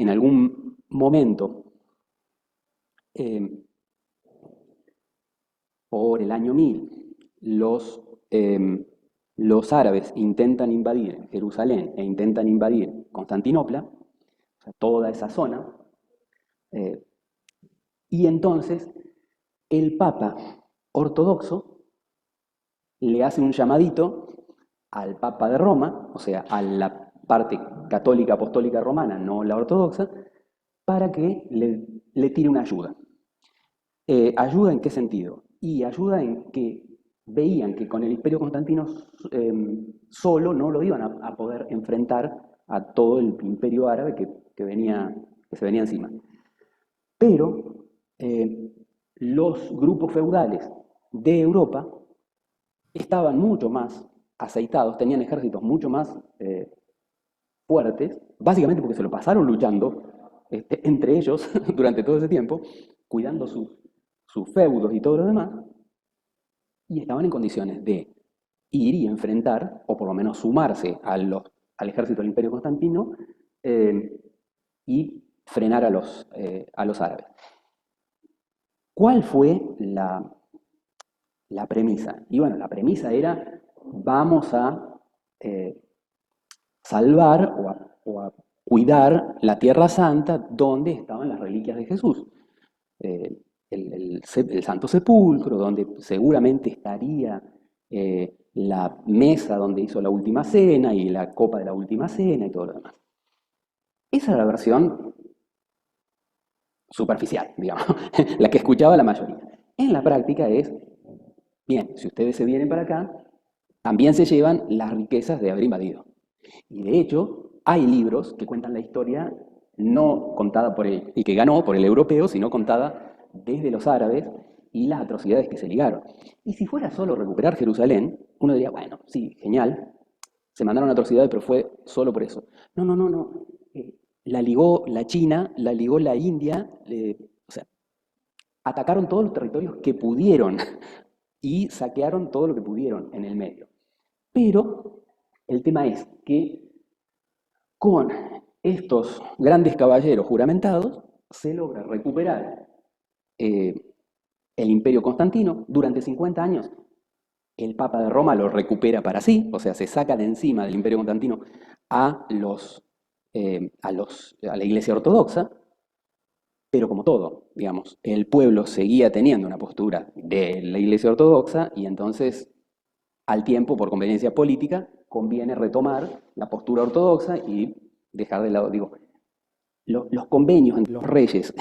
en algún momento, eh, por el año 1000, los árabes intentan invadir Jerusalén e intentan invadir Constantinopla, o sea, toda esa zona, eh, y entonces el Papa ortodoxo le hace un llamadito al Papa de Roma, o sea, a la parte católica apostólica romana, no la ortodoxa, para que le tire una ayuda. ¿Ayuda en qué sentido? Y ayuda en que veían que con el Imperio Constantino solo no lo iban a poder enfrentar a todo el imperio árabe que se venía encima. Pero los grupos feudales de Europa estaban mucho más aceitados, tenían ejércitos mucho más fuertes, básicamente porque se lo pasaron luchando entre ellos durante todo ese tiempo, cuidando sus feudos y todo lo demás, y estaban en condiciones de ir y enfrentar, o por lo menos sumarse al ejército del Imperio Constantino eh, y frenar a los árabes. ¿Cuál fue la premisa? Y bueno, la premisa era, vamos a eh, salvar o a cuidar la Tierra Santa donde estaban las reliquias de Jesús. Eh, el Santo Sepulcro, donde seguramente estaría la mesa donde hizo la última cena y la copa de la última cena y todo lo demás. Esa era la versión superficial, digamos, la que escuchaba la mayoría. En la práctica es, bien, si ustedes se vienen para acá, también se llevan las riquezas de haber invadido. Y de hecho, hay libros que cuentan la historia no contada por el que ganó, por el europeo, sino contada desde los árabes y las atrocidades que se ligaron. Y si fuera solo recuperar Jerusalén, uno diría, bueno, sí, genial, se mandaron atrocidades, pero fue solo por eso. No, no, no, no. La ligó la China, la ligó la India, o sea, atacaron todos los territorios que pudieron y saquearon todo lo que pudieron en el medio. Pero el tema es que con estos grandes caballeros juramentados se logra recuperar eh, el Imperio Constantino durante 50 años. El Papa de Roma lo recupera para sí, o sea, se saca de encima del Imperio Constantino a a la Iglesia Ortodoxa, pero como todo, digamos, el pueblo seguía teniendo una postura de la Iglesia Ortodoxa y entonces al tiempo, por conveniencia política, conviene retomar la postura ortodoxa y dejar de lado, digo, los convenios entre los reyes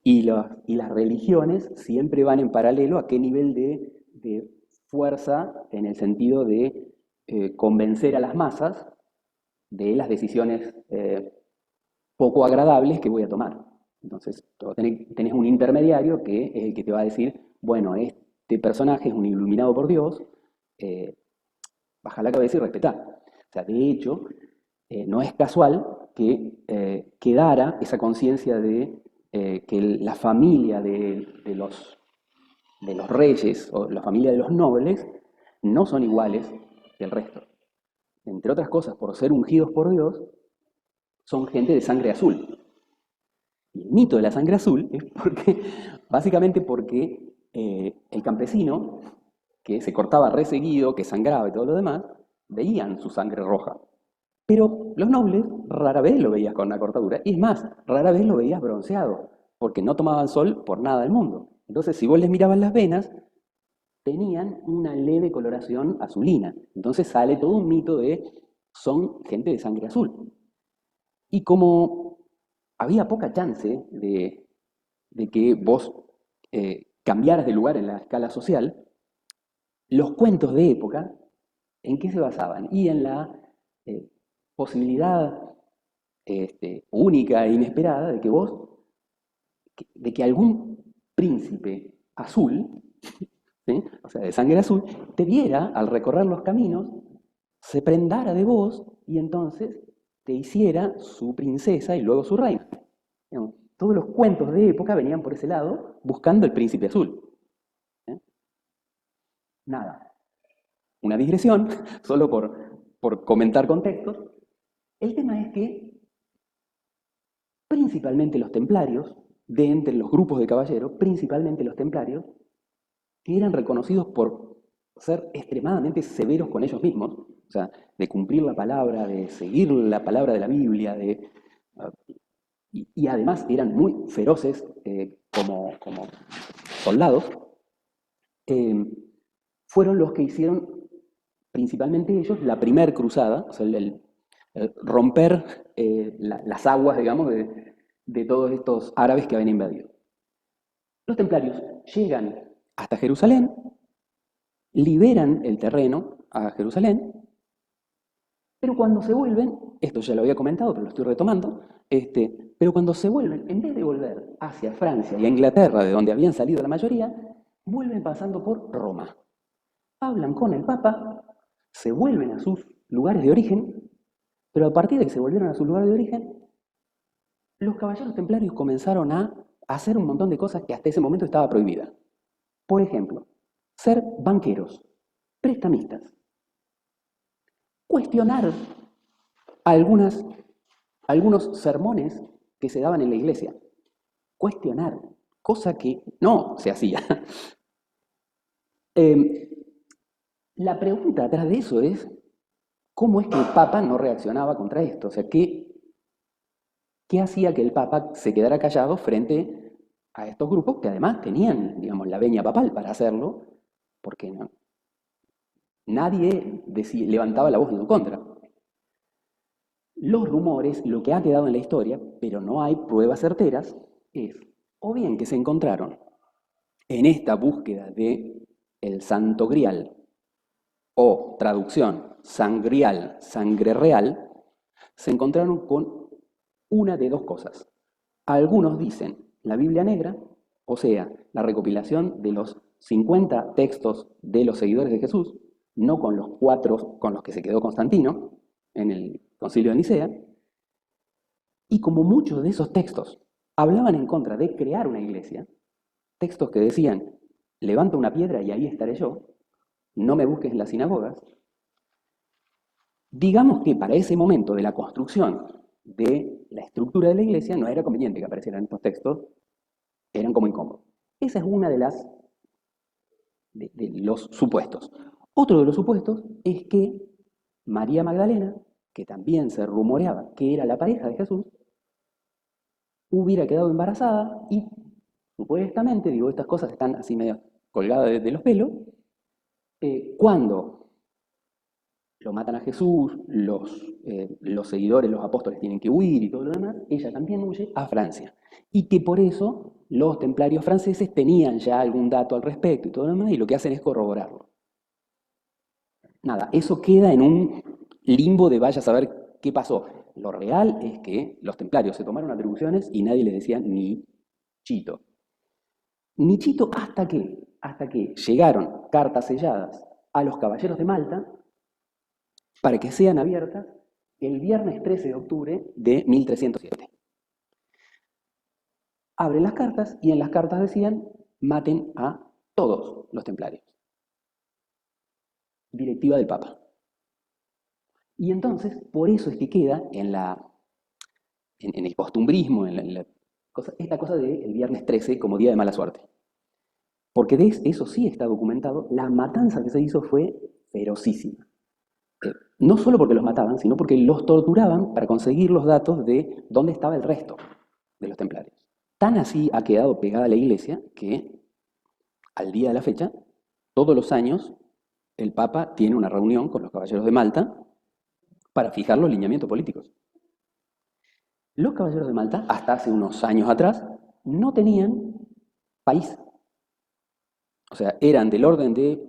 y las religiones siempre van en paralelo a qué nivel de fuerza en el sentido de convencer a las masas de las decisiones poco agradables que voy a tomar. Entonces, tenés un intermediario que es el que te va a decir, bueno, este personaje es un iluminado por Dios, eh, baja la cabeza y respetá. O sea, de hecho, no es casual que quedara esa conciencia de que la familia de los reyes o la familia de los nobles no son iguales que el resto. Entre otras cosas, por ser ungidos por Dios, son gente de sangre azul. Y el mito de la sangre azul es porque, básicamente porque el campesino, que se cortaba re seguido, que sangraba y todo lo demás, veían su sangre roja. Pero los nobles rara vez lo veías con una cortadura. Y es más, rara vez lo veías bronceado, porque no tomaban sol por nada del mundo. Entonces, si vos les mirabas las venas, tenían una leve coloración azulina. Entonces sale todo un mito de son gente de sangre azul. Y como había poca chance de que vos cambiaras de lugar en la escala social, los cuentos de época, ¿en qué se basaban? Y en la eh, posibilidad única e inesperada de que de que algún príncipe azul, ¿sí? O sea, de sangre azul, te viera al recorrer los caminos, se prendara de vos y entonces te hiciera su princesa y luego su reina. Digamos, todos los cuentos de época venían por ese lado buscando el príncipe azul. ¿Eh? Nada, una digresión, solo por comentar contextos. El tema es que principalmente los templarios, de entre los grupos de caballeros, principalmente los templarios, que eran reconocidos por ser extremadamente severos con ellos mismos, o sea, de cumplir la palabra, de seguir la palabra de la Biblia, y además eran muy feroces como soldados, eh, fueron los que hicieron, principalmente ellos, la primer cruzada, o sea, el romper las aguas, digamos, de todos estos árabes que habían invadido. Los templarios llegan hasta Jerusalén, liberan el terreno a Jerusalén, pero cuando se vuelven, esto ya lo había comentado, pero lo estoy retomando, pero cuando se vuelven, en vez de volver hacia Francia y a Inglaterra, de donde habían salido la mayoría, vuelven pasando por Roma. Hablan con el Papa, se vuelven a sus lugares de origen, pero a partir de que se volvieron a su lugar de origen, los caballeros templarios comenzaron a hacer un montón de cosas que hasta ese momento estaba prohibida. Por ejemplo, ser banqueros, prestamistas, cuestionar algunos sermones que se daban en la iglesia. Cuestionar, cosa que no se hacía. La pregunta atrás de eso es, ¿cómo es que el Papa no reaccionaba contra esto? O sea, ¿qué hacía que el Papa se quedara callado frente a estos grupos que además tenían, digamos, la venia papal para hacerlo, porque nadie levantaba la voz en su contra? Los rumores, lo que ha quedado en la historia, pero no hay pruebas certeras, es o bien que se encontraron en esta búsqueda de el Santo Grial, o traducción, sangrial, sangre real, se encontraron con una de dos cosas. Algunos dicen la Biblia Negra, o sea, la recopilación de los 50 textos de los seguidores de Jesús, no con los 4 con los que se quedó Constantino en el Concilio de Nicea, y como muchos de esos textos hablaban en contra de crear una iglesia, textos que decían, levanta una piedra y ahí estaré yo, no me busques en las sinagogas, digamos que para ese momento de la construcción de la estructura de la iglesia no era conveniente que aparecieran estos textos, eran como incómodos. Esa es una de los supuestos. Otro de los supuestos es que María Magdalena, que también se rumoreaba que era la pareja de Jesús, hubiera quedado embarazada y supuestamente, digo, estas cosas están así medio colgadas de los pelos, cuando lo matan a Jesús, los seguidores, los apóstoles tienen que huir y todo lo demás, ella también huye a Francia. Y que por eso los templarios franceses tenían ya algún dato al respecto y todo lo demás, y lo que hacen es corroborarlo. Nada, eso queda en un limbo de vaya a saber qué pasó. Lo real es que los templarios se tomaron atribuciones y nadie les decía ni chito. Ni chito hasta que llegaron cartas selladas a los caballeros de Malta para que sean abiertas el viernes 13 de octubre de 1307. Abren las cartas y en las cartas decían, maten a todos los templarios. Directiva del Papa. Y entonces, por eso es que queda en el costumbrismo, esta cosa del viernes 13 como día de mala suerte. Porque de eso sí está documentado, la matanza que se hizo fue ferocísima. No solo porque los mataban, sino porque los torturaban para conseguir los datos de dónde estaba el resto de los templarios. Tan así ha quedado pegada la iglesia que, al día de la fecha, todos los años, el Papa tiene una reunión con los caballeros de Malta para fijar los lineamientos políticos. Los caballeros de Malta, hasta hace unos años atrás, no tenían país. O sea, eran del orden de,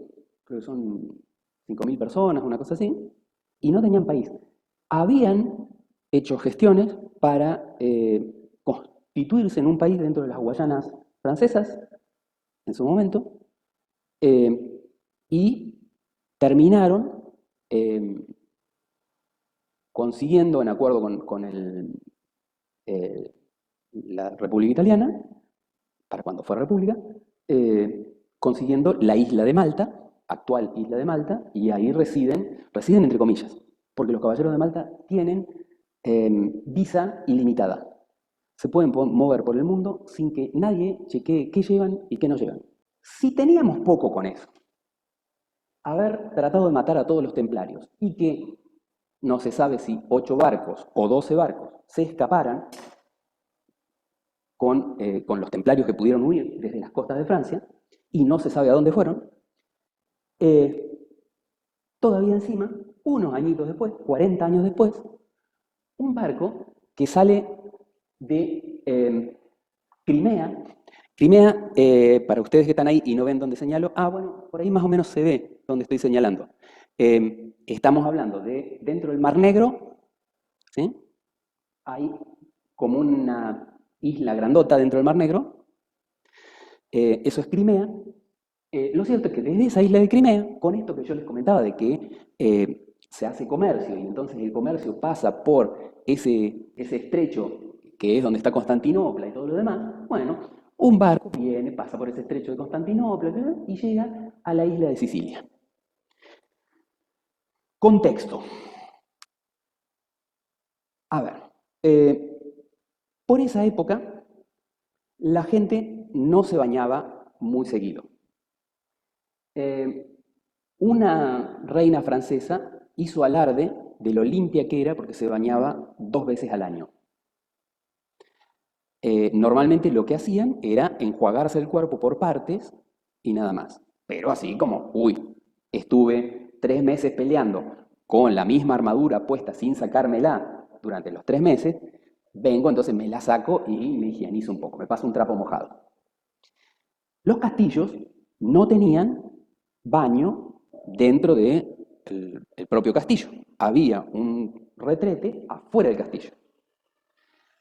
creo que son 5.000 personas, una cosa así, y no tenían país. Habían hecho gestiones para constituirse en un país dentro de las Guayanas francesas, en su momento, y terminaron consiguiendo, en acuerdo con la República Italiana, para cuando fue república, consiguiendo la isla de Malta, actual isla de Malta, y ahí residen entre comillas, porque los caballeros de Malta tienen visa ilimitada. se pueden mover por el mundo sin que nadie chequee qué llevan y qué no llevan. Si teníamos poco con eso, haber tratado de matar a todos los templarios y que no se sabe si 8 barcos o 12 barcos se escaparan con los templarios que pudieron huir desde las costas de Francia y no se sabe a dónde fueron, eh, todavía encima, unos añitos después, 40 años después, un barco que sale de Crimea. Crimea, para ustedes que están ahí y no ven dónde señalo, bueno, por ahí más o menos se ve dónde estoy señalando. Estamos hablando de dentro del Mar Negro, ¿sí? Hay como una isla grandota dentro del Mar Negro, eso es Crimea. Lo cierto es que desde esa isla de Crimea, con esto que yo les comentaba de que se hace comercio y entonces el comercio pasa por ese estrecho que es donde está Constantinopla y todo lo demás, bueno, un barco viene, pasa por ese estrecho de Constantinopla y llega a la isla de Sicilia. Contexto. A ver, por esa época la gente no se bañaba muy seguido. Una reina francesa hizo alarde de lo limpia que era porque se bañaba 2 veces al año. Normalmente lo que hacían era enjuagarse el cuerpo por partes y nada más. Pero así como, estuve 3 meses peleando con la misma armadura puesta sin sacármela durante los 3 meses, vengo, entonces me la saco y me higienizo un poco, me paso un trapo mojado. Los castillos no tenían baño dentro del propio castillo. Había un retrete afuera del castillo.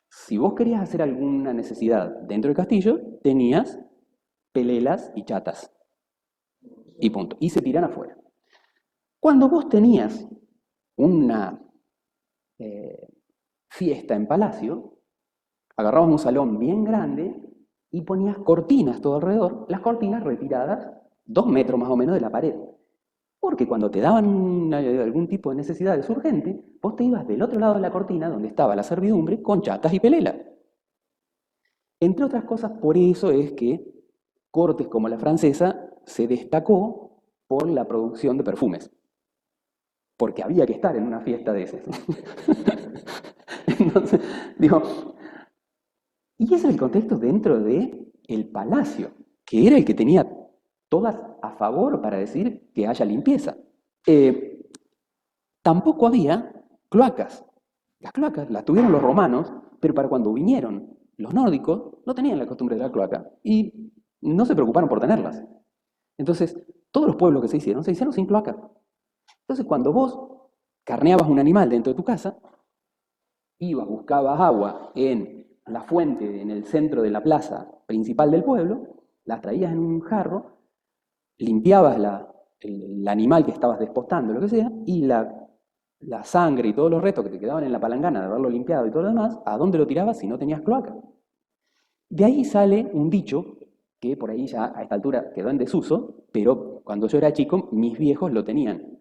Si vos querías hacer alguna necesidad dentro del castillo, tenías pelelas y chatas. Y punto. Y se tiran afuera. Cuando vos tenías una fiesta en palacio, agarrabas un salón bien grande y ponías cortinas todo alrededor, las cortinas retiradas 2 metros más o menos de la pared. Porque cuando te daban algún tipo de necesidades urgentes, vos te ibas del otro lado de la cortina donde estaba la servidumbre con chatas y pelelas. Entre otras cosas, por eso es que cortes como la francesa se destacó por la producción de perfumes. Porque había que estar en una fiesta de esas. Entonces, digo, y ese es el contexto dentro de el palacio, que era el que tenía todas a favor para decir que haya limpieza. Eh, Tampoco había cloacas. Las cloacas las tuvieron los romanos, pero para cuando vinieron los nórdicos no tenían la costumbre de la cloaca y no se preocuparon por tenerlas. Entonces, todos los pueblos que se hicieron sin cloaca. Entonces, cuando vos carneabas un animal dentro de tu casa, ibas, buscabas agua en la fuente, en el centro de la plaza principal del pueblo, las traías en un jarro, limpiabas el animal que estabas despostando, lo que sea, y la sangre y todos los restos que te quedaban en la palangana de haberlo limpiado y todo lo demás, ¿a dónde lo tirabas si no tenías cloaca? De ahí sale un dicho que por ahí ya a esta altura quedó en desuso, pero cuando yo era chico mis viejos lo tenían.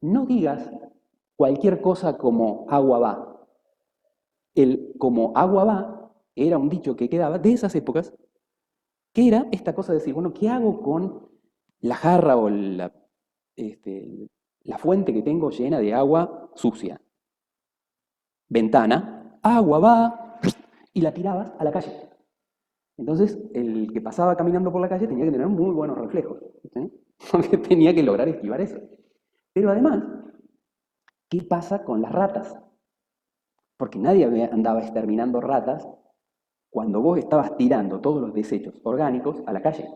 No digas cualquier cosa como agua va. El como agua va era un dicho que quedaba de esas épocas, que era esta cosa de decir, bueno, ¿qué hago con la jarra o la fuente que tengo llena de agua sucia? Ventana, agua va, y la tirabas a la calle. Entonces, el que pasaba caminando por la calle tenía que tener muy buenos reflejos, ¿sí? Porque tenía que lograr esquivar eso. Pero además, ¿qué pasa con las ratas? Porque nadie andaba exterminando ratas cuando vos estabas tirando todos los desechos orgánicos a la calle.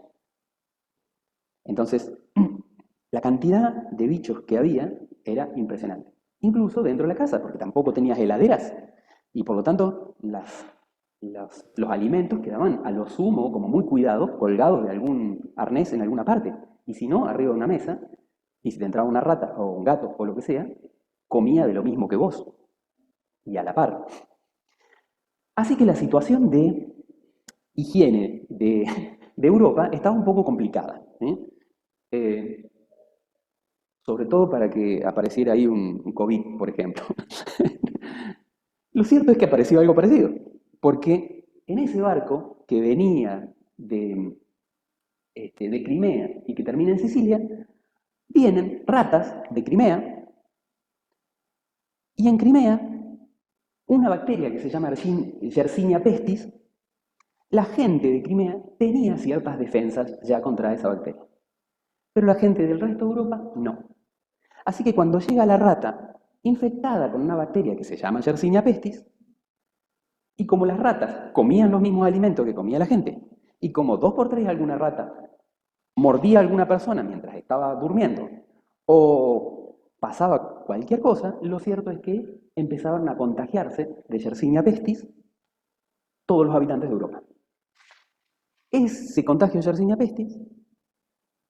Entonces, la cantidad de bichos que había era impresionante. Incluso dentro de la casa, porque tampoco tenías heladeras. Y por lo tanto, los alimentos quedaban a lo sumo, como muy cuidados, colgados de algún arnés en alguna parte. Y si no, arriba de una mesa. Y si te entraba una rata o un gato o lo que sea, comía de lo mismo que vos. Y a la par. Así que la situación de higiene de Europa estaba un poco complicada. Eh, Sobre todo para que apareciera ahí un COVID, por ejemplo. Lo cierto es que apareció algo parecido. Porque en ese barco que venía de Crimea y que termina en Sicilia, vienen ratas de Crimea, y en Crimea una bacteria que se llama Yersinia pestis, la gente de Crimea tenía ciertas defensas ya contra esa bacteria, pero la gente del resto de Europa no. Así que cuando llega la rata infectada con una bacteria que se llama Yersinia pestis, y como las ratas comían los mismos alimentos que comía la gente, y como 2 por 3 alguna rata mordía a alguna persona mientras estaba durmiendo, o pasaba cualquier cosa, lo cierto es que empezaban a contagiarse de Yersinia pestis todos los habitantes de Europa. Ese contagio de Yersinia pestis,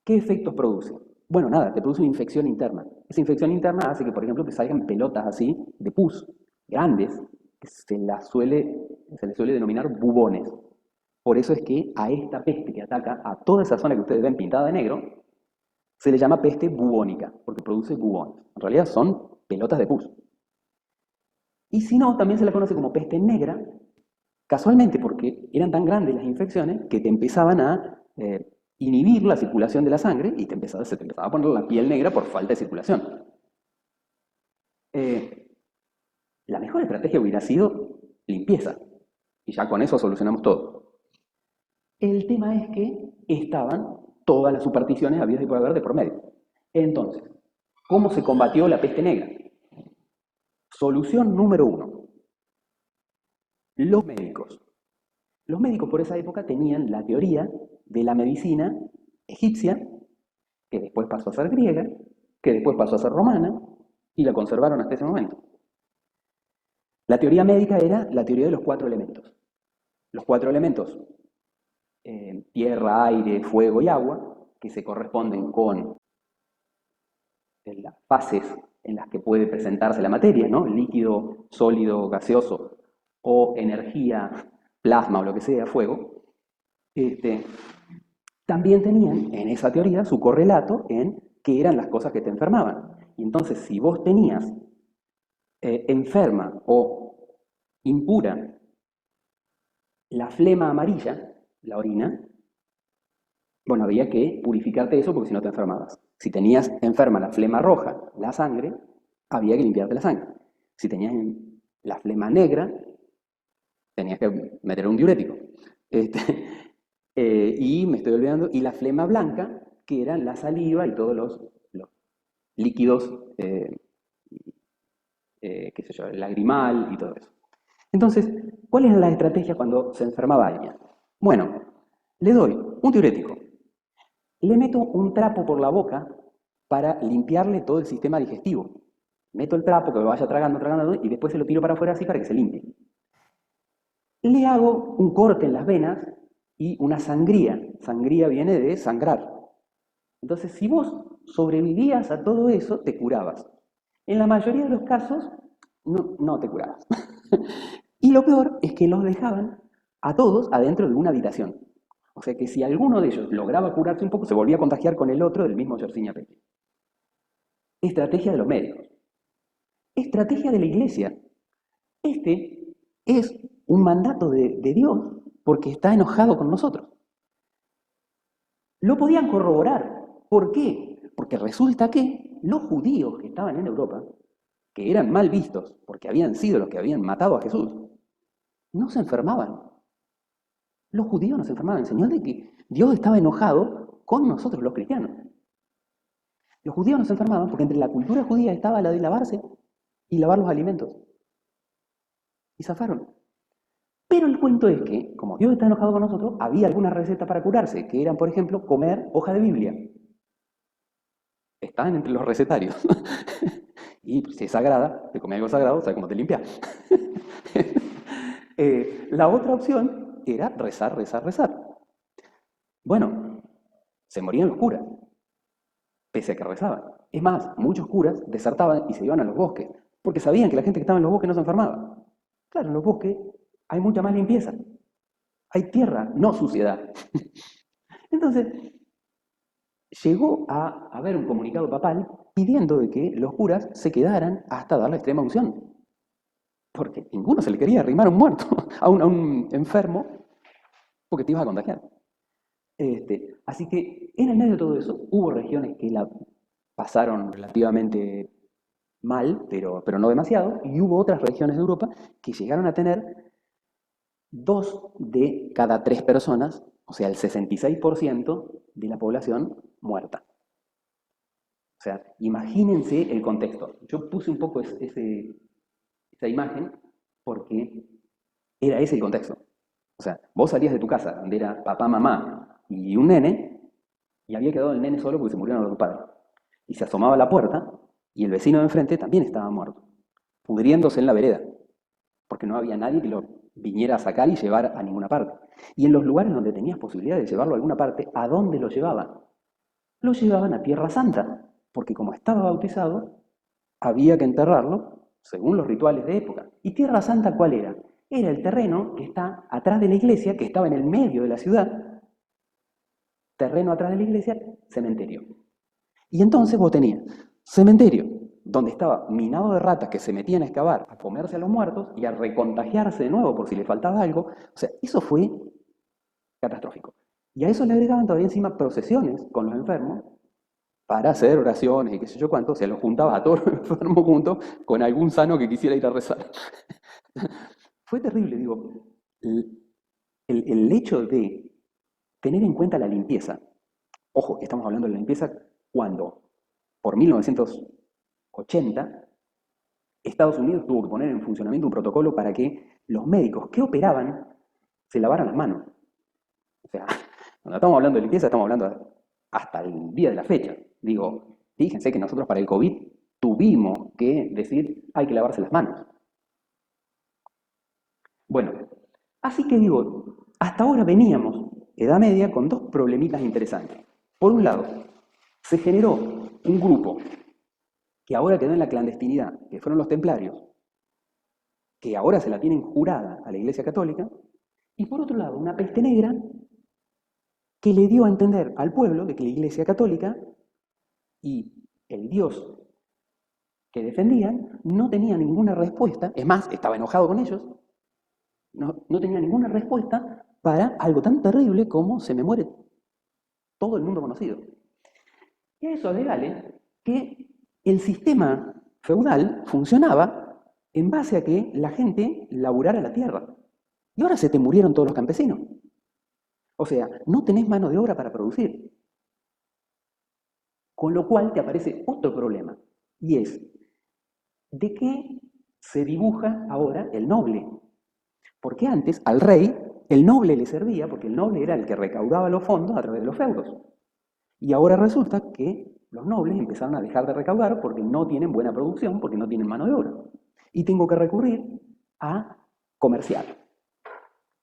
¿qué efectos produce? Bueno, nada, te produce una infección interna. Esa infección interna hace que, por ejemplo, te salgan pelotas así de pus, grandes, que se les suele denominar bubones. Por eso es que a esta peste que ataca a toda esa zona que ustedes ven pintada de negro, se le llama peste bubónica, porque produce bubones. En realidad son pelotas de pus. Y si no, también se la conoce como peste negra, casualmente porque eran tan grandes las infecciones que te empezaban a inhibir la circulación de la sangre y se te empezaba a poner la piel negra por falta de circulación. La mejor estrategia hubiera sido limpieza, y ya con eso solucionamos todo. El tema es que estaban todas las supersticiones habidas y por haber de por medio. Entonces, ¿cómo se combatió la peste negra? Solución número 1. Los médicos. Los médicos por esa época tenían la teoría de la medicina egipcia, que después pasó a ser griega, que después pasó a ser romana, y la conservaron hasta ese momento. La teoría médica era la teoría de los 4 elementos. Los 4 elementos, tierra, aire, fuego y agua, que se corresponden con las fases en las que puede presentarse la materia, ¿no? Líquido, sólido, gaseoso, o energía, plasma o lo que sea, fuego. También tenían en esa teoría su correlato en qué eran las cosas que te enfermaban. Y entonces, si vos tenías enferma o impura la flema amarilla, la orina, bueno, había que purificarte eso porque si no te enfermabas. Si tenías enferma la flema roja, la sangre, había que limpiarte la sangre. Si tenías la flema negra, tenías que meter un diurético. Y me estoy olvidando, y la flema blanca, que eran la saliva y todos los líquidos, qué sé yo, el lagrimal y todo eso. Entonces, ¿cuál es la estrategia cuando se enfermaba alguien? Bueno, le doy un diurético, le meto un trapo por la boca para limpiarle todo el sistema digestivo. Meto el trapo que me vaya tragando, y después se lo tiro para afuera así para que se limpie. Le hago un corte en las venas y una sangría. Sangría viene de sangrar. Entonces, si vos sobrevivías a todo eso, te curabas. En la mayoría de los casos, no te curabas. Y lo peor es que los dejaban a todos adentro de una habitación. O sea que si alguno de ellos lograba curarse un poco, se volvía a contagiar con el otro del mismo Yersinia pestis. Estrategia de los médicos. Estrategia de la iglesia. Este es un mandato de Dios porque está enojado con nosotros. Lo podían corroborar. ¿Por qué? Porque resulta que los judíos que estaban en Europa, que eran mal vistos porque habían sido los que habían matado a Jesús, no se enfermaban. Los judíos no se enfermaban, señal de que Dios estaba enojado con nosotros los cristianos. Los judíos no se enfermaban porque entre la cultura judía estaba la de lavarse y lavar los alimentos. Y zafaron. Pero el cuento es que, como Dios está enojado con nosotros, había algunas recetas para curarse, que eran, por ejemplo, comer hoja de Biblia. Estaban entre los recetarios. Y si es sagrada, te comes algo sagrado, ¿sabes cómo te limpias? La otra opción era rezar, rezar, rezar. Bueno, se morían los curas, pese a que rezaban. Es más, muchos curas desertaban y se iban a los bosques, porque sabían que la gente que estaba en los bosques no se enfermaba. Claro, en los bosques hay mucha más limpieza. Hay tierra, no suciedad. Entonces, llegó a haber un comunicado papal pidiendo de que los curas se quedaran hasta dar la extrema unción. porque ninguno se le quería arrimar a un muerto, a un enfermo, porque te ibas a contagiar. Así que en el medio de todo eso hubo regiones que la pasaron relativamente mal, pero no demasiado, y hubo otras regiones de Europa que llegaron a tener 2 de cada 3 personas, o sea, el 66% de la población muerta. O sea, imagínense el contexto. Yo puse un poco esa imagen porque era ese el contexto. O sea, vos salías de tu casa, donde era papá, mamá y un nene, y había quedado el nene solo porque se murieron los padres. Y se asomaba a la puerta y el vecino de enfrente también estaba muerto, pudriéndose en la vereda, porque no había nadie que lo viniera a sacar y llevar a ninguna parte. Y en los lugares donde tenías posibilidad de llevarlo a alguna parte, ¿a dónde lo llevaban? Lo llevaban a Tierra Santa, porque como estaba bautizado, había que enterrarlo según los rituales de época. ¿Y Tierra Santa cuál era? Era el terreno que está atrás de la iglesia, que estaba en el medio de la ciudad, terreno atrás de la iglesia, cementerio. Y entonces vos tenías cementerio, donde estaba minado de ratas que se metían a excavar, a comerse a los muertos y a recontagiarse de nuevo por si le faltaba algo. O sea, eso fue catastrófico. Y a eso le agregaban todavía encima procesiones con los enfermos para hacer oraciones y qué sé yo cuánto. O sea, los juntaba a todos los enfermos juntos con algún sano que quisiera ir a rezar. Fue terrible, digo. El hecho de tener en cuenta la limpieza. Ojo, estamos hablando de la limpieza cuando, por 1980, Estados Unidos tuvo que poner en funcionamiento un protocolo para que los médicos que operaban se lavaran las manos. O sea, cuando estamos hablando de limpieza, estamos hablando hasta el día de la fecha. Digo, fíjense que nosotros para el COVID tuvimos que decir hay que lavarse las manos. Bueno, así que digo, hasta ahora veníamos, Edad Media, con dos problemitas interesantes. Por un lado, se generó un grupo que ahora quedó en la clandestinidad, que fueron los templarios, que ahora se la tienen jurada a la Iglesia Católica, y por otro lado, una peste negra que le dio a entender al pueblo de que la Iglesia Católica y el Dios que defendían no tenía ninguna respuesta, es más, estaba enojado con ellos, no tenía ninguna respuesta para algo tan terrible como se me muere todo el mundo conocido. Y a eso agregale que el sistema feudal funcionaba en base a que la gente laburara la tierra. Y ahora se te murieron todos los campesinos. O sea, no tenés mano de obra para producir. Con lo cual te aparece otro problema. Y es, ¿de qué se dibuja ahora el noble? Porque antes al rey el noble le servía porque el noble era el que recaudaba los fondos a través de los feudos. Y ahora resulta que los nobles empezaron a dejar de recaudar porque no tienen buena producción, porque no tienen mano de obra. Y tengo que recurrir a comerciar,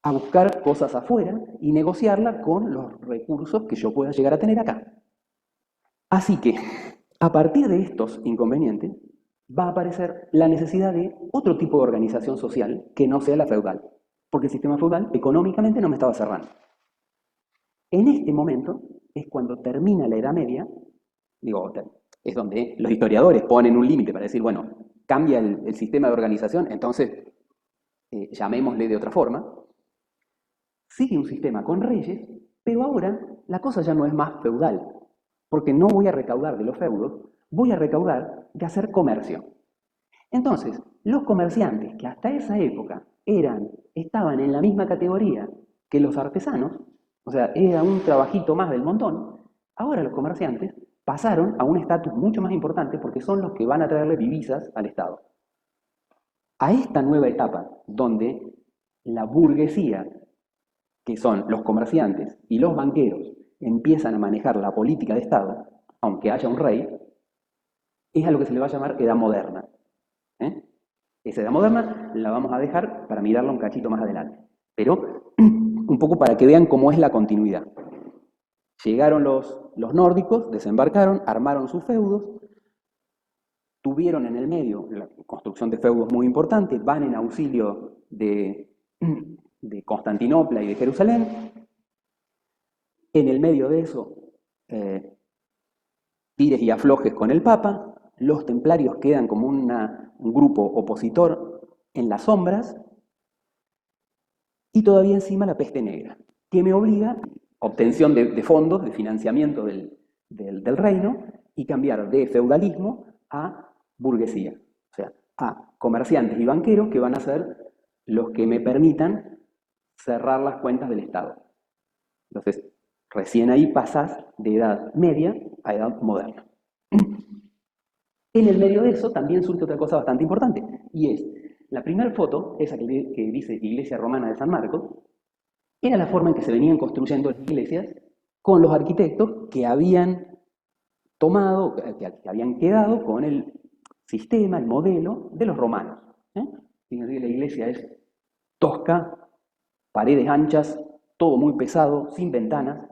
a buscar cosas afuera y negociarlas con los recursos que yo pueda llegar a tener acá. Así que, a partir de estos inconvenientes, va a aparecer la necesidad de otro tipo de organización social que no sea la feudal, porque el sistema feudal económicamente no me estaba cerrando. En este momento es cuando termina la Edad Media, digo, es donde los historiadores ponen un límite para decir, bueno, cambia el sistema de organización, entonces llamémosle de otra forma. Sigue un sistema con reyes, pero ahora la cosa ya no es más feudal, porque no voy a recaudar de los feudos, voy a recaudar de hacer comercio. Entonces, los comerciantes que hasta esa época estaban en la misma categoría que los artesanos, o sea, era un trabajito más del montón, ahora los comerciantes pasaron a un estatus mucho más importante porque son los que van a traerle divisas al Estado. A esta nueva etapa, donde la burguesía, que son los comerciantes y los banqueros, empiezan a manejar la política de Estado, aunque haya un rey, es a lo que se le va a llamar Edad Moderna. Esa Edad Moderna la vamos a dejar para mirarla un cachito más adelante. Pero un poco para que vean cómo es la continuidad. Llegaron los nórdicos, desembarcaron, armaron sus feudos, tuvieron en el medio la construcción de feudos muy importante, van en auxilio de Constantinopla y de Jerusalén. En el medio de eso, tires y aflojes con el Papa, los templarios quedan como un grupo opositor en las sombras y todavía encima la peste negra, que me obliga a obtención de fondos, de financiamiento del reino y cambiar de feudalismo a burguesía, o sea, a comerciantes y banqueros que van a ser los que me permitan cerrar las cuentas del Estado. Entonces, recién ahí pasás de edad media a edad moderna. En el medio de eso también surge otra cosa bastante importante, y es la primera foto, esa que dice Iglesia Romana de San Marcos, era la forma en que se venían construyendo las iglesias con los arquitectos que habían tomado, que habían quedado con el sistema, el modelo de los romanos. Fíjense que la iglesia es tosca, paredes anchas, todo muy pesado, sin ventanas.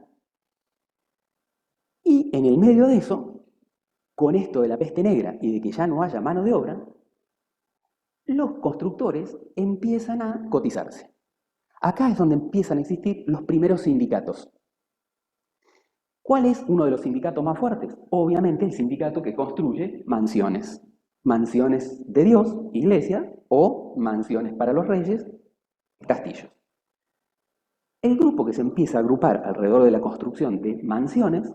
Y en el medio de eso, con esto de la peste negra y de que ya no haya mano de obra, los constructores empiezan a cotizarse. Acá es donde empiezan a existir los primeros sindicatos. ¿Cuál es uno de los sindicatos más fuertes? Obviamente el sindicato que construye mansiones. Mansiones de Dios, iglesia, o mansiones para los reyes, castillos. El grupo que se empieza a agrupar alrededor de la construcción de mansiones,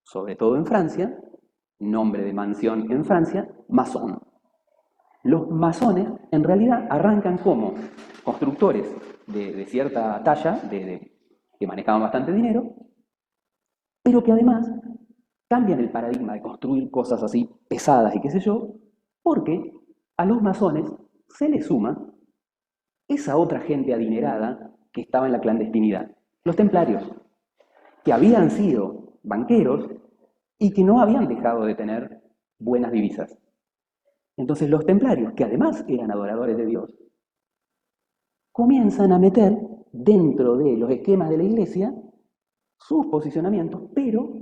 sobre todo en Francia, nombre de mansión en Francia, masón. Los masones en realidad arrancan como constructores de cierta talla, que manejaban bastante dinero, pero que además cambian el paradigma de construir cosas así pesadas y qué sé yo, porque a los masones se les suma esa otra gente adinerada que estaba en la clandestinidad, los templarios, que habían sido banqueros y que no habían dejado de tener buenas divisas. Entonces los templarios, que además eran adoradores de Dios, comienzan a meter dentro de los esquemas de la iglesia sus posicionamientos, pero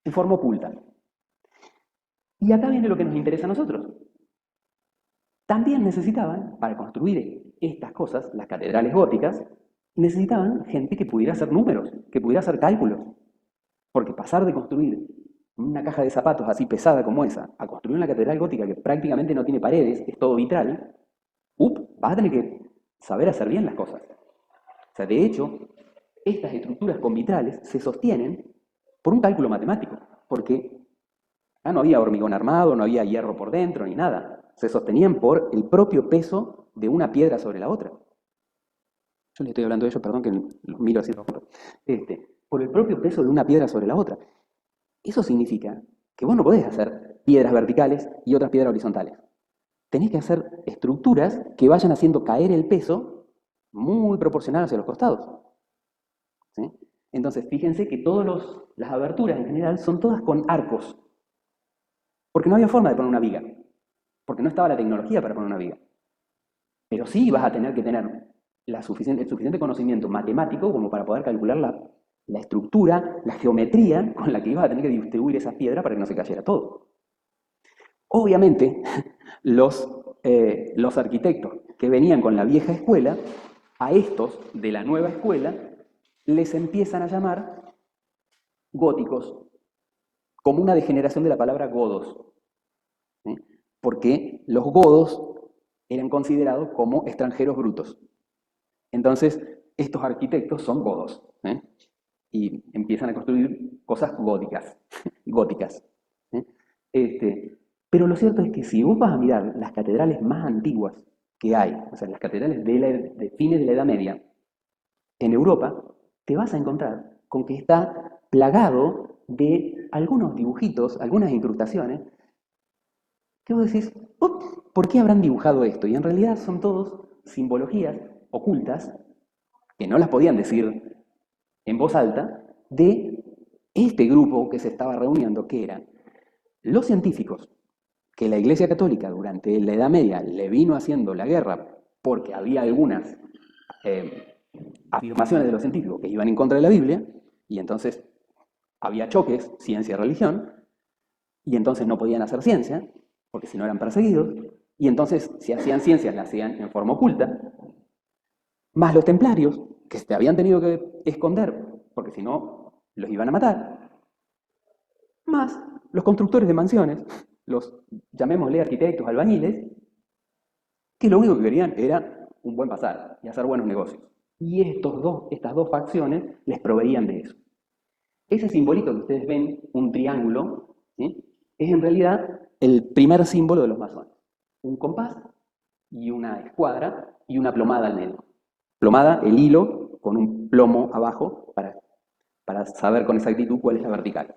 de forma oculta. Y acá viene lo que nos interesa a nosotros. También necesitaban, para construir estas cosas, las catedrales góticas, necesitaban gente que pudiera hacer números, que pudiera hacer cálculos. Porque pasar de construir una caja de zapatos así pesada como esa, a construir una catedral gótica que prácticamente no tiene paredes, es todo vitral, vas a tener que saber hacer bien las cosas. O sea, de hecho, estas estructuras con vitrales se sostienen por un cálculo matemático, porque no había hormigón armado, no había hierro por dentro, ni nada. Se sostenían por el propio peso de una piedra sobre la otra. Yo le estoy hablando de ello, perdón que lo miro así. Por el propio peso de una piedra sobre la otra. Eso significa que vos no podés hacer piedras verticales y otras piedras horizontales. Tenés que hacer estructuras que vayan haciendo caer el peso muy proporcional hacia los costados. ¿Sí? Entonces, fíjense que todas las aberturas en general son todas con arcos. Porque no había forma de poner una viga. Porque no estaba la tecnología para poner una viga. Pero sí vas a tener que tener el suficiente conocimiento matemático como para poder calcular la estructura, la geometría con la que ibas a tener que distribuir esa piedra para que no se cayera todo. Obviamente, los arquitectos que venían con la vieja escuela, a estos de la nueva escuela, les empiezan a llamar góticos, como una degeneración de la palabra godos, ¿sí? Porque los godos eran considerados como extranjeros brutos. Entonces, estos arquitectos son godos, ¿eh? Y empiezan a construir cosas góticas. ¿Eh? Pero lo cierto es que si vos vas a mirar las catedrales más antiguas que hay, o sea, las catedrales de fines de la Edad Media, en Europa, te vas a encontrar con que está plagado de algunos dibujitos, algunas incrustaciones, que vos decís, ¿por qué habrán dibujado esto? Y en realidad son todos simbologías ocultas, que no las podían decir en voz alta, de este grupo que se estaba reuniendo, que eran los científicos, que la Iglesia Católica durante la Edad Media le vino haciendo la guerra porque había algunas afirmaciones de los científicos que iban en contra de la Biblia, y entonces había choques, ciencia-religión, y entonces no podían hacer ciencia, porque si no eran perseguidos, y entonces si hacían ciencias la hacían en forma oculta, más los templarios, que se habían tenido que esconder, porque si no los iban a matar, más los constructores de mansiones, los, llamémosle arquitectos, albañiles, que lo único que querían era un buen pasar y hacer buenos negocios. Y estas dos facciones les proveían de eso. Ese simbolito que ustedes ven, un triángulo, ¿sí? Es en realidad el primer símbolo de los masones. Un compás y una escuadra y una plomada al medio. Plomada, el hilo con un plomo abajo para saber con exactitud cuál es la vertical.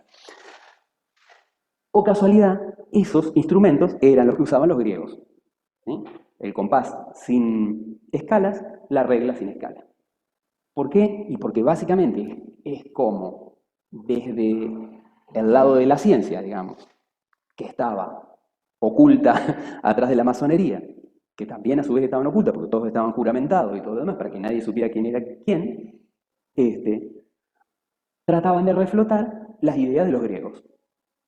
O casualidad, esos instrumentos eran los que usaban los griegos. ¿Sí? El compás sin escalas, la regla sin escalas. ¿Por qué? Y porque básicamente es como desde el lado de la ciencia, digamos, que estaba oculta atrás de la masonería, que también a su vez estaban ocultas porque todos estaban juramentados y todo lo demás para que nadie supiera quién era quién, trataban de reflotar las ideas de los griegos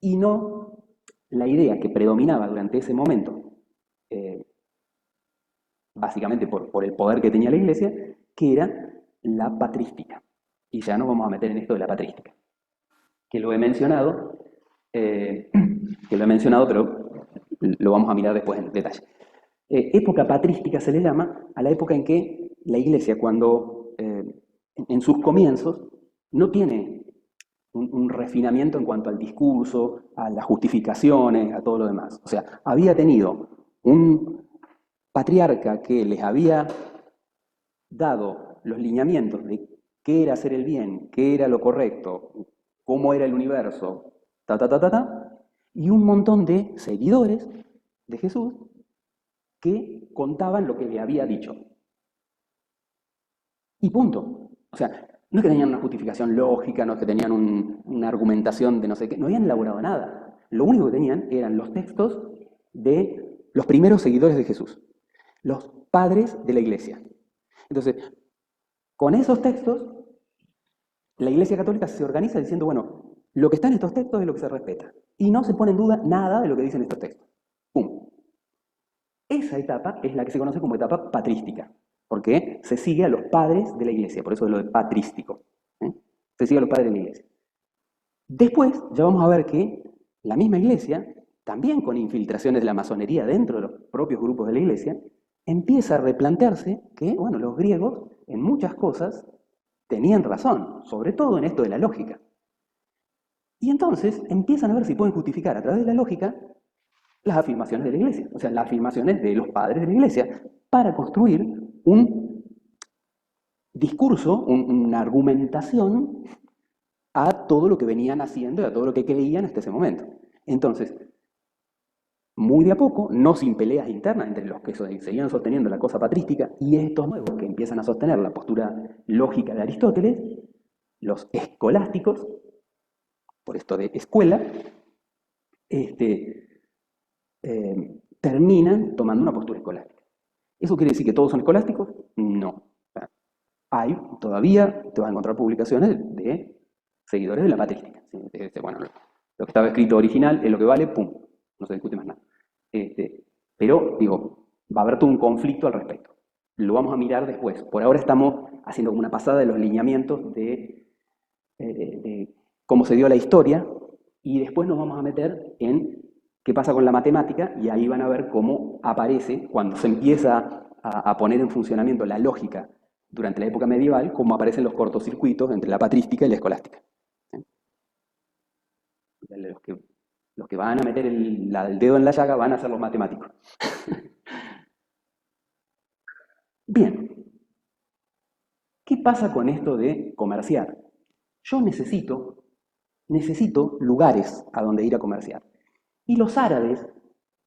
y no la idea que predominaba durante ese momento, básicamente por el poder que tenía la iglesia, que era la patrística. Y ya nos vamos a meter en esto de la patrística, que lo he mencionado, pero lo vamos a mirar después en detalle. Época patrística se le llama a la época en que la iglesia, cuando en sus comienzos, no tiene un refinamiento en cuanto al discurso, a las justificaciones, a todo lo demás. O sea, había tenido un patriarca que les había dado los lineamientos de qué era hacer el bien, qué era lo correcto, cómo era el universo, y un montón de seguidores de Jesús que contaban lo que le había dicho. Y punto. O sea, no es que tenían una justificación lógica, no es que tenían una argumentación de no sé qué, no habían elaborado nada. Lo único que tenían eran los textos de los primeros seguidores de Jesús, los padres de la iglesia. Entonces, con esos textos, la Iglesia Católica se organiza diciendo, bueno, lo que está en estos textos es lo que se respeta. Y no se pone en duda nada de lo que dicen estos textos. ¡Pum! Esa etapa es la que se conoce como etapa patrística, porque se sigue a los padres de la Iglesia, por eso es lo de patrístico. Se sigue a los padres de la Iglesia. Después, ya vamos a ver que la misma Iglesia, también con infiltraciones de la masonería dentro de los propios grupos de la Iglesia, empieza a replantearse que, bueno, los griegos en muchas cosas tenían razón, sobre todo en esto de la lógica. Y entonces empiezan a ver si pueden justificar a través de la lógica las afirmaciones de la Iglesia, o sea, las afirmaciones de los padres de la Iglesia, para construir un discurso, una argumentación a todo lo que venían haciendo y a todo lo que creían hasta ese momento. Entonces, muy de a poco, no sin peleas internas entre los que seguían sosteniendo la cosa patrística y estos nuevos que empiezan a sostener la postura lógica de Aristóteles, los escolásticos, por esto de escuela, terminan tomando una postura escolástica. ¿Eso quiere decir que todos son escolásticos? No. Hay todavía, te vas a encontrar publicaciones de seguidores de la patrística. Bueno, lo que estaba escrito original es lo que vale, pum, no se discute más nada. Pero, digo, va a haber todo un conflicto al respecto. Lo vamos a mirar después. Por ahora estamos haciendo como una pasada de los lineamientos de cómo se dio la historia y después nos vamos a meter en qué pasa con la matemática y ahí van a ver cómo aparece, cuando se empieza a poner en funcionamiento la lógica durante la época medieval, cómo aparecen los cortocircuitos entre la patrística y la escolástica. Los que van a meter el dedo en la llaga van a ser los matemáticos. Bien, ¿qué pasa con esto de comerciar? Yo necesito lugares a donde ir a comerciar. Y los árabes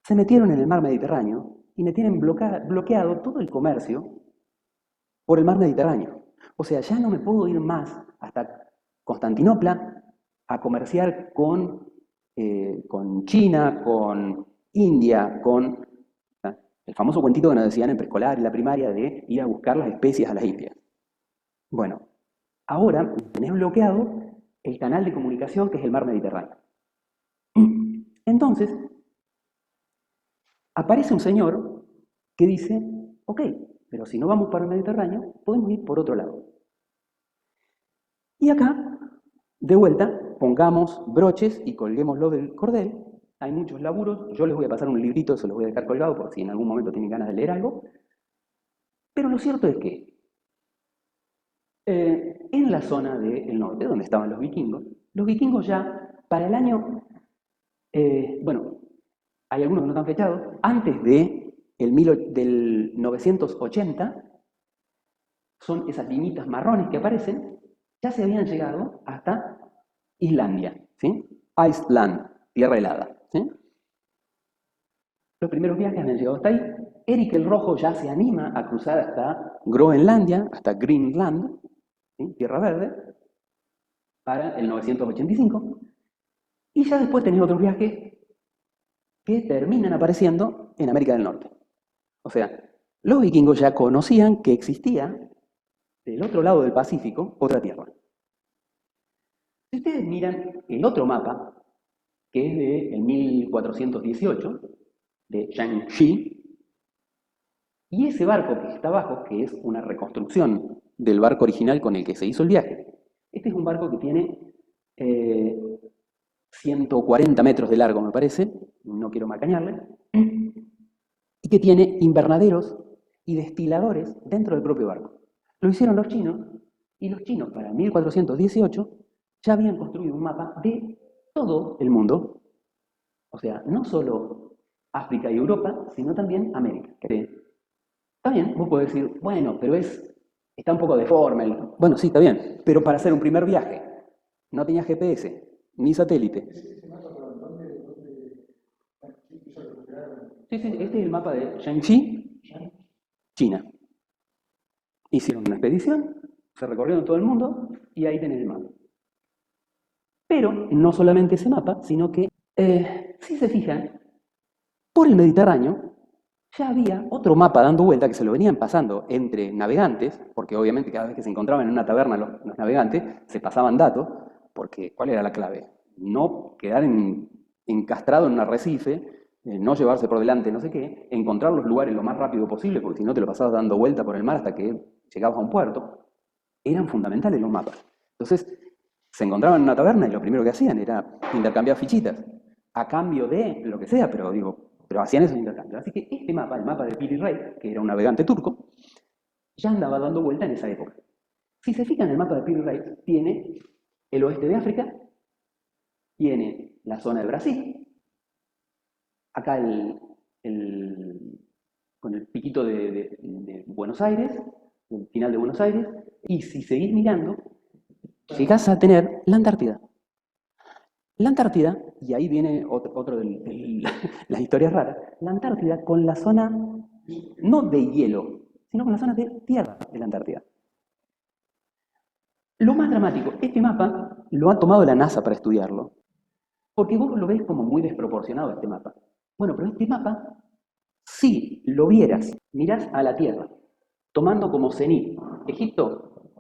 se metieron en el mar Mediterráneo y me tienen bloqueado todo el comercio por el mar Mediterráneo. O sea, ya no me puedo ir más hasta Constantinopla a comerciar con China, con India, con el famoso cuentito que nos decían en preescolar y la primaria de ir a buscar las especias a las Indias. Bueno, ahora tenés bloqueado el canal de comunicación que es el mar Mediterráneo. Entonces, aparece un señor que dice, ok, pero si no vamos para el Mediterráneo, podemos ir por otro lado. Y acá, de vuelta, pongamos broches y colguémoslo del cordel hay muchos laburos, yo les voy a pasar un librito, se los voy a dejar colgado por si en algún momento tienen ganas de leer algo, pero lo cierto es que en la zona del norte, donde estaban los vikingos ya para el año, bueno, hay algunos que no están fechados, antes del 980, son esas linitas marrones que aparecen, ya se habían llegado hasta Islandia, ¿sí? Iceland, tierra helada, ¿sí? Los primeros viajes han llegado hasta ahí. Eric el Rojo ya se anima a cruzar hasta Groenlandia, hasta Greenland, ¿sí? Tierra Verde, para el 985. Y ya después tenés otros viajes que terminan apareciendo en América del Norte. O sea, los vikingos ya conocían que existía del otro lado del Pacífico otra tierra. Si ustedes miran el otro mapa, que es de 1418, de Zhang Shi, y ese barco que está abajo, que es una reconstrucción del barco original con el que se hizo el viaje, este es un barco que tiene 140 metros de largo, me parece, no quiero macañarle, y que tiene invernaderos y destiladores dentro del propio barco. Lo hicieron los chinos, y los chinos para 1418 ya habían construido un mapa de todo el mundo, o sea, no solo África y Europa, sino también América. Está bien, vos podés decir, bueno, pero está un poco deforme. Bueno, sí, está bien, pero para hacer un primer viaje no tenía GPS, ni satélite. Sí, sí, este es el mapa de Shaanxi, China. Hicieron una expedición, se recorrieron todo el mundo y ahí tenés el mapa. Pero no solamente ese mapa, sino que, si se fijan, por el Mediterráneo ya había otro mapa dando vuelta que se lo venían pasando entre navegantes, porque obviamente cada vez que se encontraban en una taberna los navegantes se pasaban datos, porque ¿cuál era la clave? No quedar encastrado en un arrecife, no llevarse por delante no sé qué, encontrar los lugares lo más rápido posible, porque si no te lo pasabas dando vuelta por el mar hasta que llegabas a un puerto. Eran fundamentales los mapas. Entonces, se encontraban en una taberna y lo primero que hacían era intercambiar fichitas, a cambio de lo que sea, pero hacían esos intercambios. Así que este mapa, el mapa de Piri Reis, que era un navegante turco, ya andaba dando vuelta en esa época. Si se fijan, el mapa de Piri Reis tiene el oeste de África, tiene la zona de Brasil, acá con el piquito de Buenos Aires, el final de Buenos Aires, y si seguís mirando, llegás a tener la Antártida. La Antártida, y ahí viene otro de las historias raras, la Antártida con la zona no de hielo, sino con la zona de tierra de la Antártida. Lo más dramático, este mapa lo ha tomado la NASA para estudiarlo, porque vos lo ves como muy desproporcionado este mapa. Bueno, pero este mapa, si lo vieras, mirás a la Tierra, tomando como cenit Egipto,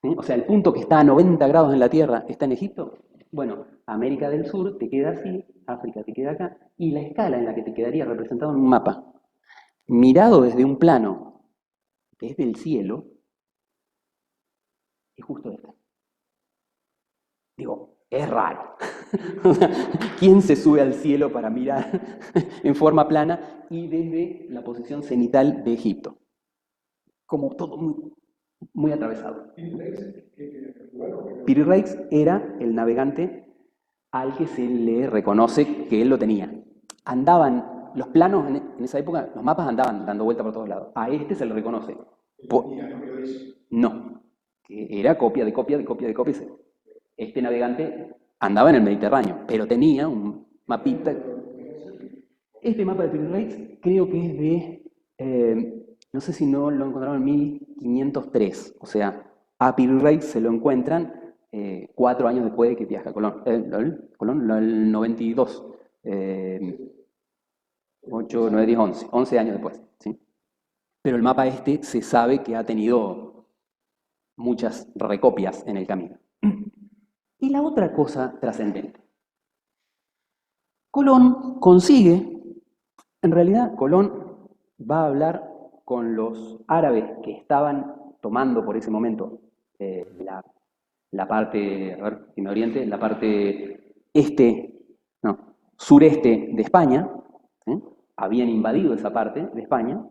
¿sí? O sea, el punto que está a 90 grados en la Tierra está en Egipto. Bueno, América del Sur te queda así, África te queda acá, y la escala en la que te quedaría representado en un mapa, mirado desde un plano que es del cielo, es justo esta. Digo, es raro. ¿Quién se sube al cielo para mirar en forma plana y desde la posición cenital de Egipto? Como todo muy, muy atravesado. Piri Reis era el navegante al que se le reconoce que él lo tenía. Andaban, los planos en esa época, los mapas andaban dando vuelta por todos lados. A este se le reconoce. No, que era copia de copia de copia de copia. Este navegante andaba en el Mediterráneo, pero tenía un mapita. Este mapa de Piri Reis creo que es no sé si no lo encontraron en 1503, o sea, a Piri Reis se lo encuentran 4 años después de que viaja Colón. Colón, el 92, 8, 9, 10, 11 años después, ¿sí? Pero el mapa este se sabe que ha tenido muchas recopias en el camino. Y la otra cosa trascendente. Colón consigue, en realidad Colón va a hablar con los árabes que estaban tomando por ese momento la parte, a ver si me oriente, la parte este, no, sureste de España, ¿eh? Habían invadido esa parte de España,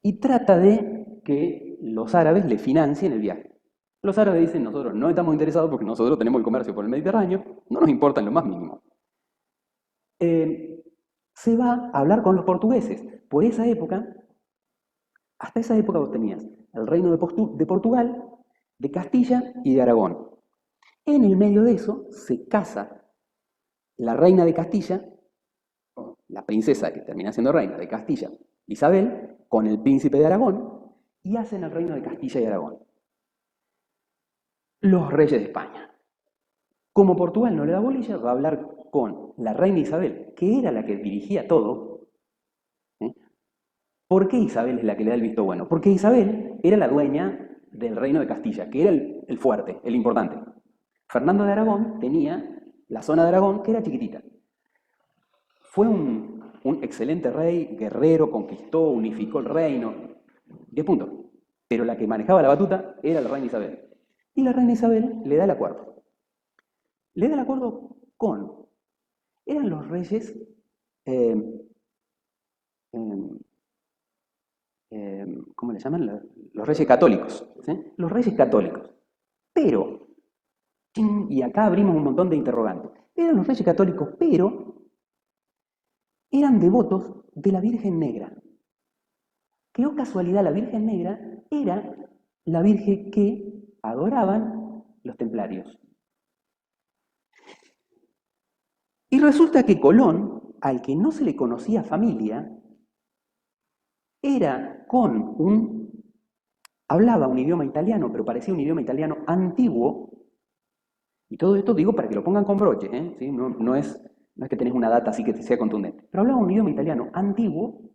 y trata de que los árabes le financien el viaje. Los árabes dicen, nosotros no estamos interesados porque nosotros tenemos el comercio por el Mediterráneo, no nos importa en lo más mínimo. Se va a hablar con los portugueses. Por esa época, hasta esa época vos tenías el reino de Portugal, de Castilla y de Aragón. En el medio de eso se casa la reina de Castilla, la princesa que termina siendo reina de Castilla, Isabel, con el príncipe de Aragón, y hacen el reino de Castilla y Aragón. Los reyes de España. Como Portugal no le da bolilla, va a hablar con la reina Isabel, que era la que dirigía todo. ¿Eh? ¿Por qué Isabel es la que le da el visto bueno? Porque Isabel era la dueña del reino de Castilla, que era el fuerte, el importante. Fernando de Aragón tenía la zona de Aragón, que era chiquitita. Fue un excelente rey, guerrero, conquistó, unificó el reino. 10 puntos. Pero la que manejaba la batuta era la reina Isabel. Y la reina Isabel le da el acuerdo. Le da el acuerdo con... Eran los reyes... ¿cómo le llaman? Los reyes católicos. ¿Sí? Los reyes católicos. Pero, y acá abrimos un montón de interrogantes. Eran los reyes católicos, pero eran devotos de la Virgen Negra. Qué casualidad, la Virgen Negra era la Virgen que adoraban los templarios. Y resulta que Colón, al que no se le conocía familia, era hablaba un idioma italiano, pero parecía un idioma italiano antiguo, y todo esto digo para que lo pongan con broche, ¿eh? ¿Sí? No es que tenés una data así que te sea contundente, pero hablaba un idioma italiano antiguo,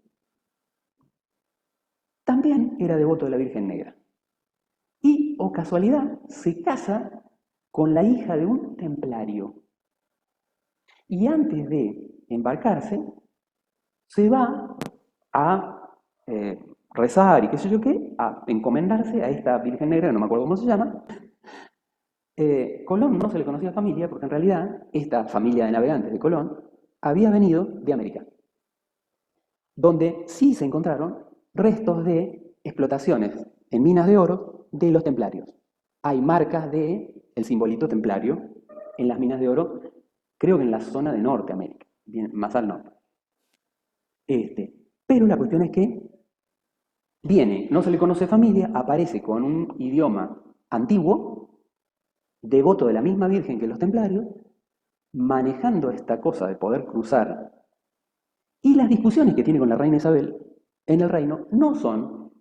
también era devoto de la Virgen Negra. Y, o casualidad, se casa con la hija de un templario. Y antes de embarcarse, se va a rezar y qué sé yo qué, a encomendarse a esta Virgen Negra, que no me acuerdo cómo se llama. Colón no se le conocía familia porque en realidad esta familia de navegantes de Colón había venido de América, donde sí se encontraron restos de explotaciones en minas de oro de los templarios. Hay marcas del simbolito templario en las minas de oro, creo que en la zona de Norteamérica, bien, más al norte. Pero la cuestión es que viene, no se le conoce familia, aparece con un idioma antiguo, devoto de la misma Virgen que los templarios, manejando esta cosa de poder cruzar. Y las discusiones que tiene con la reina Isabel en el reino no son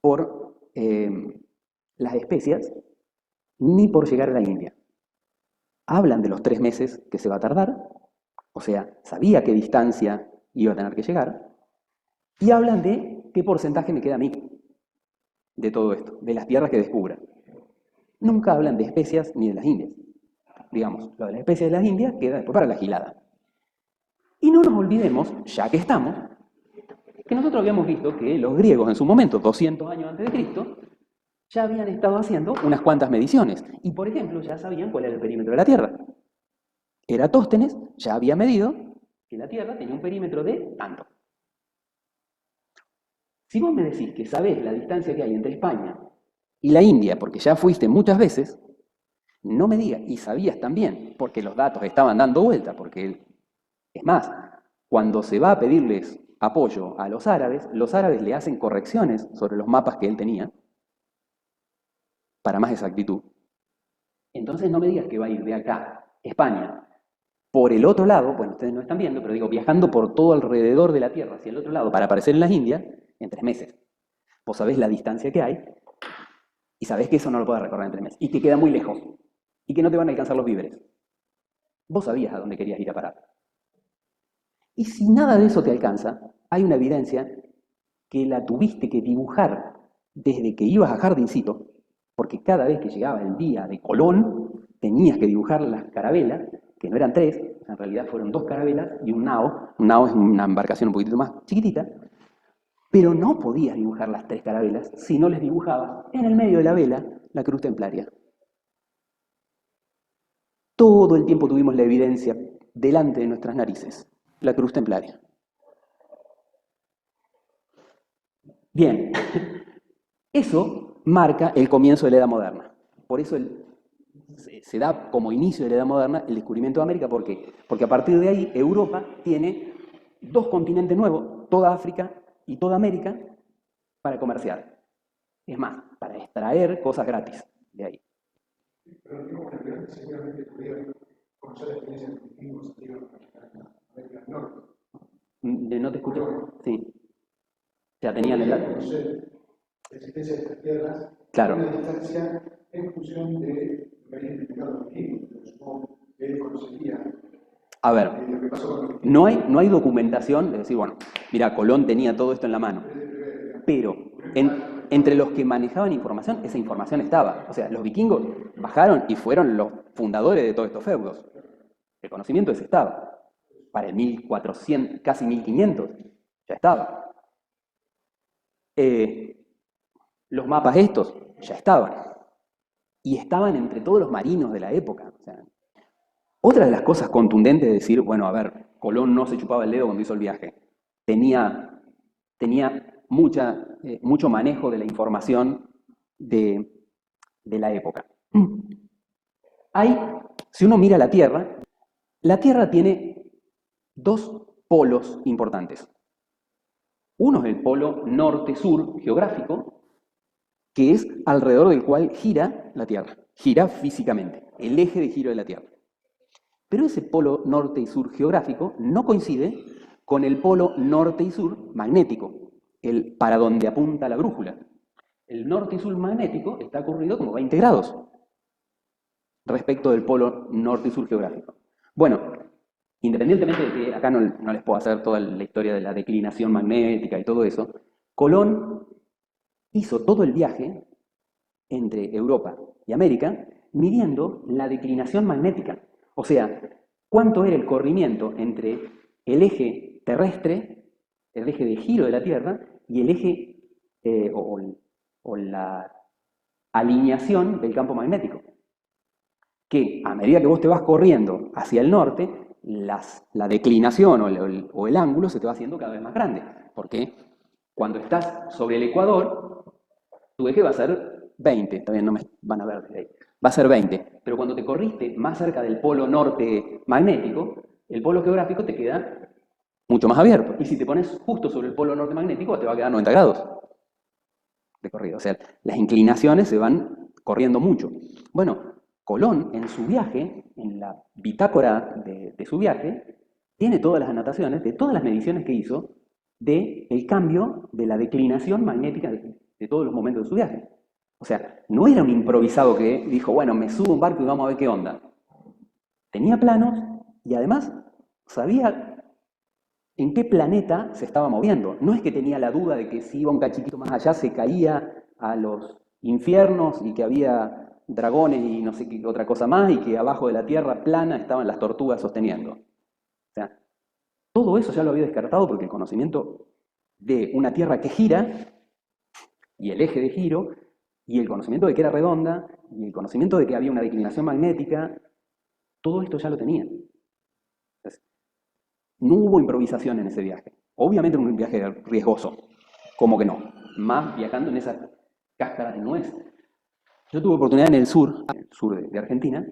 por las especias ni por llegar a la India. Hablan de los 3 meses que se va a tardar, o sea, sabía qué distancia iba a tener que llegar, y hablan de qué porcentaje me queda a mí de todo esto, de las tierras que descubra. Nunca hablan de especias ni de las Indias. Digamos, lo de las especias de las Indias queda después para la gilada. Y no nos olvidemos, ya que estamos, que nosotros habíamos visto que los griegos en su momento, 200 años antes de Cristo, ya habían estado haciendo unas cuantas mediciones. Y, por ejemplo, ya sabían cuál era el perímetro de la Tierra. Eratóstenes ya había medido que la Tierra tenía un perímetro de tanto. Si vos me decís que sabés la distancia que hay entre España y la India, porque ya fuiste muchas veces, no me digas, y sabías también, porque los datos estaban dando vuelta, porque es más, cuando se va a pedirles apoyo a los árabes le hacen correcciones sobre los mapas que él tenía, para más exactitud. Entonces no me digas que va a ir de acá, España, por el otro lado, bueno, ustedes no están viendo, pero digo, viajando por todo alrededor de la Tierra, hacia el otro lado, para aparecer en las Indias, en 3 meses. Vos sabés la distancia que hay, y sabés que eso no lo podés recorrer en 3 meses, y que queda muy lejos, y que no te van a alcanzar los víveres. Vos sabías a dónde querías ir a parar. Y si nada de eso te alcanza, hay una evidencia que la tuviste que dibujar desde que ibas a Jardincito, porque cada vez que llegaba el día de Colón, tenías que dibujar las carabelas, que no eran 3, en realidad fueron 2 carabelas y un nao. Un nao es una embarcación un poquitito más chiquitita, pero no podías dibujar las 3 carabelas si no les dibujabas en el medio de la vela la cruz templaria. Todo el tiempo tuvimos la evidencia delante de nuestras narices, la cruz templaria. Bien, eso marca el comienzo de la Edad Moderna. Por eso se da como inicio de la Edad Moderna el descubrimiento de América. ¿Por qué? Porque a partir de ahí Europa tiene dos continentes nuevos, toda África y toda América, para comerciar. Es más, para extraer cosas gratis de ahí. Pero digo, seguramente pudieron conocer la experiencia de los vikingos que salieron a América del Norte. ¿No te escucho? Sí. Ya tenían el dato. Conocer la existencia de estas tierras, Claro. una distancia en función de lo que habían identificado los vikingos. Pero supongo que él conocería A ver, lo que pasó con los vikingos. no hay documentación de decir, bueno, mira, Colón tenía todo esto en la mano. Pero entre los que manejaban información, esa información estaba. O sea, los vikingos bajaron y fueron los fundadores de todos estos feudos. El conocimiento ese estaba. Para el 1400, casi 1500, ya estaba. Los mapas estos ya estaban. Y estaban entre todos los marinos de la época. O sea, otra de las cosas contundentes de decir, bueno, a ver, Colón no se chupaba el dedo cuando hizo el viaje. Tenía mucho manejo de la información de la época. Si uno mira la Tierra tiene dos polos importantes. Uno es el polo norte-sur geográfico, que es alrededor del cual gira la Tierra, gira físicamente, el eje de giro de la Tierra. Pero ese polo norte y sur geográfico no coincide con el polo norte y sur magnético, el para donde apunta la brújula. El norte y sur magnético está corrido como 20 grados respecto del polo norte y sur geográfico. Bueno, independientemente de que acá no les puedo hacer toda la historia de la declinación magnética y todo eso, Colón hizo todo el viaje entre Europa y América midiendo la declinación magnética. O sea, cuánto era el corrimiento entre el eje terrestre, el eje de giro de la Tierra, y el eje o la alineación del campo magnético. Que a medida que vos te vas corriendo hacia el norte, la declinación o el ángulo se te va haciendo cada vez más grande. Porque cuando estás sobre el ecuador, tu eje va a ser 20, también no me van a ver desde ahí, va a ser 20, pero cuando te corriste más cerca del polo norte magnético, el polo geográfico te queda mucho más abierto, y si te pones justo sobre el polo norte magnético, te va a quedar 90 grados de corrido, o sea, las inclinaciones se van corriendo mucho. Bueno, Colón en su viaje, en la bitácora de su viaje, tiene todas las anotaciones de todas las mediciones que hizo del cambio de la declinación magnética de todos los momentos de su viaje. O sea, no era un improvisado que dijo, bueno, me subo a un barco y vamos a ver qué onda. Tenía planos y además sabía en qué planeta se estaba moviendo. No es que tenía la duda de que si iba un cachitito más allá se caía a los infiernos y que había dragones y no sé qué otra cosa más y que abajo de la tierra plana estaban las tortugas sosteniendo. O sea, todo eso ya lo había descartado porque el conocimiento de una tierra que gira y el eje de giro y el conocimiento de que era redonda y el conocimiento de que había una declinación magnética, todo esto ya lo tenía. Entonces, no hubo improvisación en ese viaje. Obviamente era un viaje riesgoso, ¿cómo que no? Más viajando en esas cáscaras de nuez. Yo tuve oportunidad en el sur de Argentina.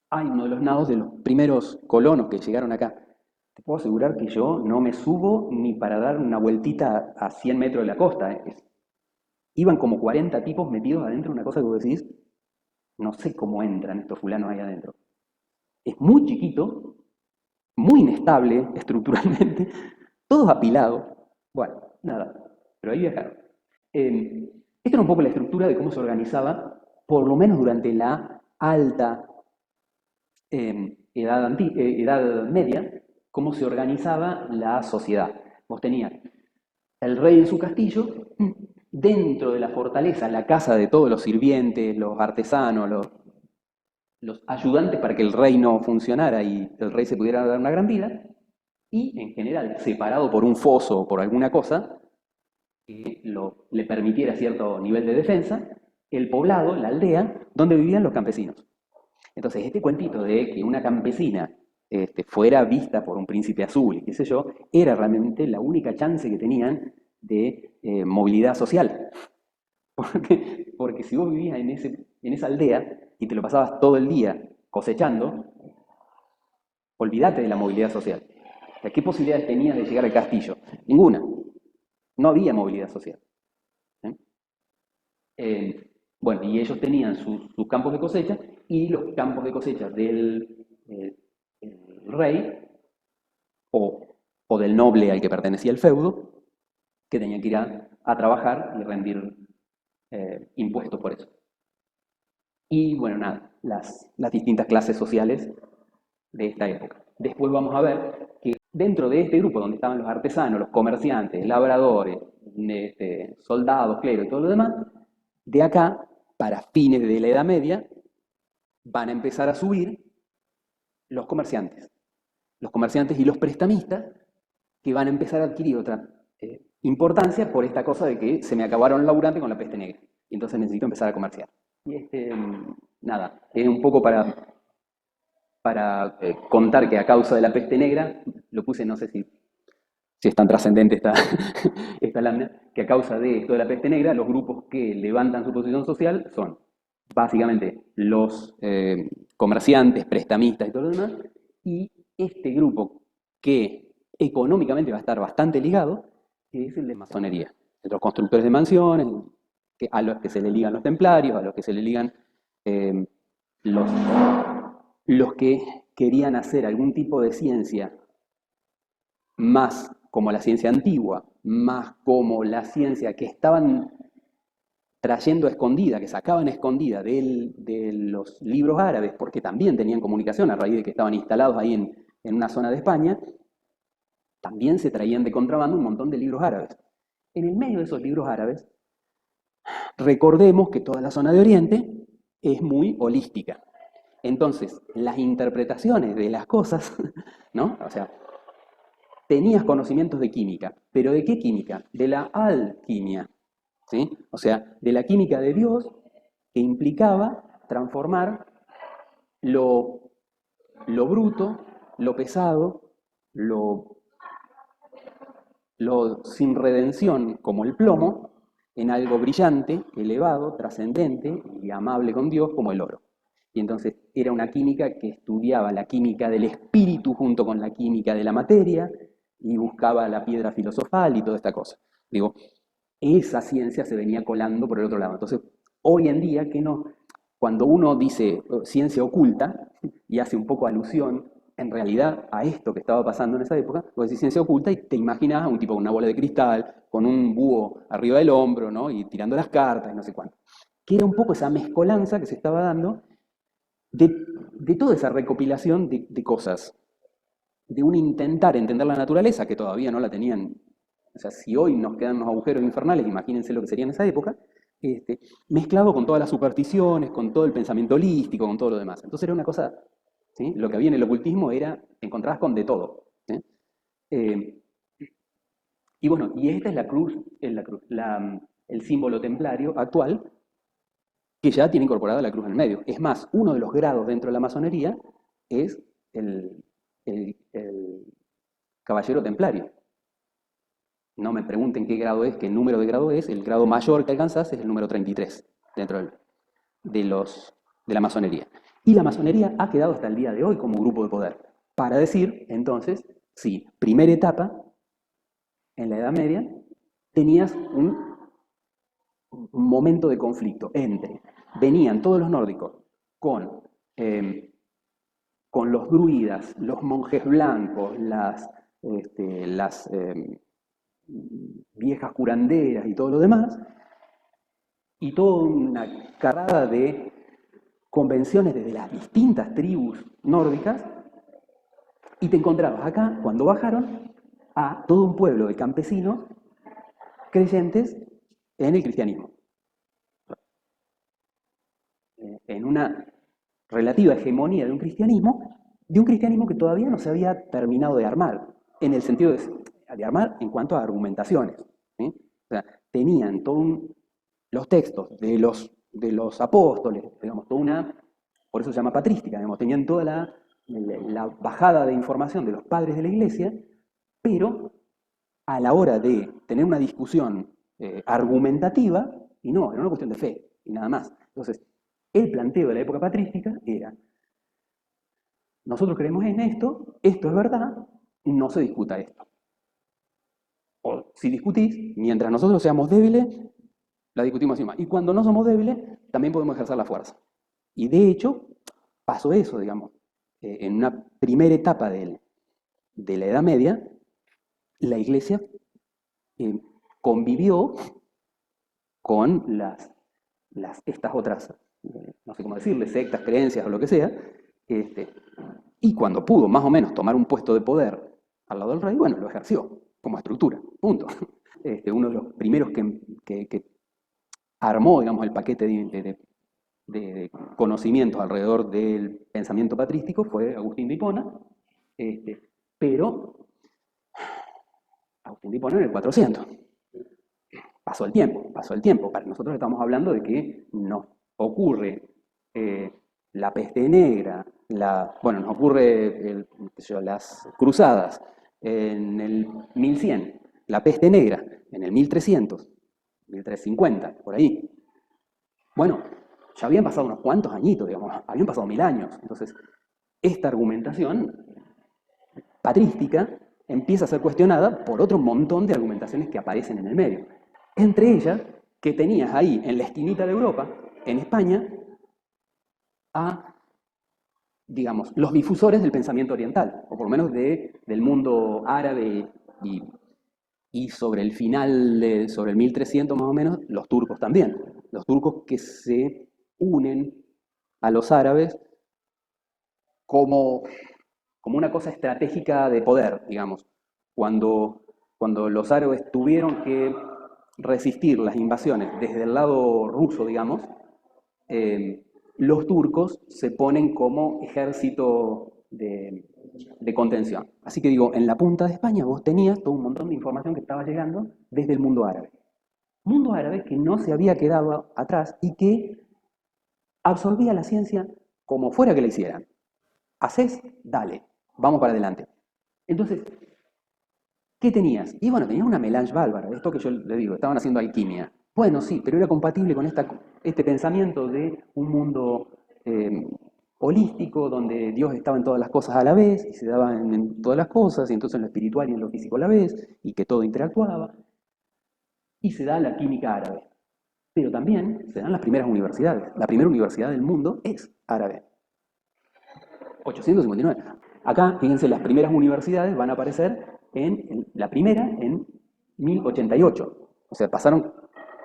Hay uno de los nados de los primeros colonos que llegaron acá. Te puedo asegurar que yo no me subo ni para dar una vueltita a 100 metros de la costa. Iban como 40 tipos metidos adentro de una cosa que vos decís, no sé cómo entran estos fulanos ahí adentro. Es muy chiquito, muy inestable estructuralmente, todos apilados. Bueno, nada, pero ahí viajaron. Esta era un poco la estructura de cómo se organizaba, por lo menos durante la alta edad media, cómo se organizaba la sociedad. Vos tenías el rey en su castillo, dentro de la fortaleza, la casa de todos los sirvientes, los artesanos, los ayudantes para que el reino funcionara y el rey se pudiera dar una gran vida, y en general separado por un foso o por alguna cosa que le permitiera cierto nivel de defensa, el poblado, la aldea, donde vivían los campesinos. Entonces, este cuentito de que una campesina fuera vista por un príncipe azul y qué sé yo, era realmente la única chance que tenían de movilidad social. Porque si vos vivías en esa aldea y te lo pasabas todo el día cosechando, olvídate de la movilidad social. O sea, ¿qué posibilidades tenías de llegar al castillo? Ninguna. No había movilidad social. ¿Eh? Bueno, y ellos tenían sus campos de cosecha y los campos de cosecha del el rey o, o del noble al que pertenecía el feudo, que tenían que ir a trabajar y rendir impuestos por eso. Y bueno, nada, las distintas clases sociales de esta época. Después vamos a ver que dentro de este grupo donde estaban los artesanos, los comerciantes, labradores, soldados, clero y todo lo demás, de acá, para fines de la Edad Media, van a empezar a subir los comerciantes y los prestamistas, que van a empezar a adquirir otra importancia por esta cosa de que se me acabaron los laburantes con la peste negra. Y entonces necesito empezar a comerciar. Y nada, es un poco para contar que a causa de la peste negra, lo puse, no sé si es tan trascendente esta lámina, que a causa de esto de la peste negra, los grupos que levantan su posición social son básicamente los comerciantes, prestamistas y todo lo demás, y este grupo que económicamente va a estar bastante ligado, que es el de masonería, de los constructores de mansiones, a los que se le ligan los templarios, a los que se le ligan eh, los, los que querían hacer algún tipo de ciencia más como la ciencia antigua, más como la ciencia que estaban trayendo escondida, que sacaban escondida de los libros árabes, porque también tenían comunicación a raíz de que estaban instalados ahí en una zona de España, también se traían de contrabando un montón de libros árabes. En el medio de esos libros árabes, recordemos que toda la zona de Oriente es muy holística. Entonces, las interpretaciones de las cosas, ¿no? O sea, tenías conocimientos de química, pero ¿de qué química? De la alquimia, ¿sí? O sea, de la química de Dios que implicaba transformar lo, lo bruto, lo pesado, lo, lo sin redención como el plomo, en algo brillante, elevado, trascendente y amable con Dios como el oro. Y entonces era una química que estudiaba la química del espíritu junto con la química de la materia y buscaba la piedra filosofal y toda esta cosa. Digo, esa ciencia se venía colando por el otro lado. Entonces, hoy en día, que no, cuando uno dice ciencia oculta y hace un poco alusión en realidad a esto que estaba pasando en esa época, vos decís ciencia oculta y te imaginas a un tipo con una bola de cristal, con un búho arriba del hombro, ¿no? Y tirando las cartas y no sé cuánto. Que era un poco esa mezcolanza que se estaba dando de toda esa recopilación de cosas, de un intentar entender la naturaleza que todavía no la tenían. O sea, si hoy nos quedan unos agujeros infernales, imagínense lo que sería en esa época, mezclado con todas las supersticiones, con todo el pensamiento holístico, con todo lo demás. Entonces era una cosa, ¿sí? Lo que había en el ocultismo era, te encontrabas con de todo. ¿Sí? Eh, y bueno, y esta es el símbolo templario actual, que ya tiene incorporada la cruz en el medio. Es más, uno de los grados dentro de la masonería es el caballero templario. No me pregunten qué grado es, qué número de grado es. El grado mayor que alcanzás es el número 33 dentro de la masonería. Y la masonería ha quedado hasta el día de hoy como grupo de poder. Para decir, entonces, sí, primera etapa, en la Edad Media, tenías un momento de conflicto entre, venían todos los nórdicos eh, con los druidas, los monjes blancos, las viejas curanderas y todo lo demás, y toda una carrada de convenciones desde las distintas tribus nórdicas, y te encontrabas acá, cuando bajaron, a todo un pueblo de campesinos creyentes en el cristianismo, en una relativa hegemonía de un cristianismo que todavía no se había terminado de armar, en el sentido de armar en cuanto a argumentaciones. ¿Sí? O sea, tenían los textos de los apóstoles, digamos, por eso se llama patrística, digamos, tenían toda la bajada de información de los padres de la iglesia, pero a la hora de tener una discusión argumentativa, y no, era una cuestión de fe, y nada más. Entonces, el planteo de la época patrística era, nosotros creemos en esto es verdad, no se discuta esto. O si discutís, mientras nosotros seamos débiles, la discutimos así más. Y cuando no somos débiles, también podemos ejercer la fuerza. Y de hecho, pasó eso, digamos. En una primera etapa de la Edad Media, la Iglesia convivió con estas otras, no sé cómo decirle, sectas, creencias o lo que sea, y cuando pudo más o menos tomar un puesto de poder al lado del rey, bueno, lo ejerció como estructura, punto. Uno de los primeros que armó, digamos, el paquete de conocimientos alrededor del pensamiento patrístico fue Agustín de Hipona, pero Agustín de Hipona en el 400. Pasó el tiempo. Para nosotros estamos hablando de que nos ocurre la peste negra, nos ocurre las cruzadas en el 1100, la peste negra en el 1300, 1350, por ahí. Bueno, ya habían pasado unos cuantos añitos, digamos, habían pasado 1000 años. Entonces, esta argumentación patrística empieza a ser cuestionada por otro montón de argumentaciones que aparecen en el medio. Entre ellas, que tenías ahí en la esquinita de Europa, en España, a, digamos, los difusores del pensamiento oriental, o por lo menos del mundo árabe y sobre el final, sobre el 1300 más o menos, los turcos también. Los turcos que se unen a los árabes como una cosa estratégica de poder, digamos. Cuando los árabes tuvieron que resistir las invasiones desde el lado ruso, digamos, los turcos se ponen como ejército de contención. Así que digo, en la punta de España vos tenías todo un montón de información que estaba llegando desde el mundo árabe. Mundo árabe que no se había quedado atrás y que absorbía la ciencia como fuera que la hicieran. Hacés, dale, vamos para adelante. Entonces, ¿qué tenías? Y bueno, tenías una melange bárbara, esto que yo le digo, estaban haciendo alquimia. Bueno, sí, pero era compatible con este pensamiento de un mundo holístico, donde Dios estaba en todas las cosas a la vez, y se daba en todas las cosas, y entonces en lo espiritual y en lo físico a la vez, y que todo interactuaba. Y se da la química árabe. Pero también se dan las primeras universidades. La primera universidad del mundo es árabe. 859. Acá, fíjense, las primeras universidades van a aparecer la primera en 1088. O sea, pasaron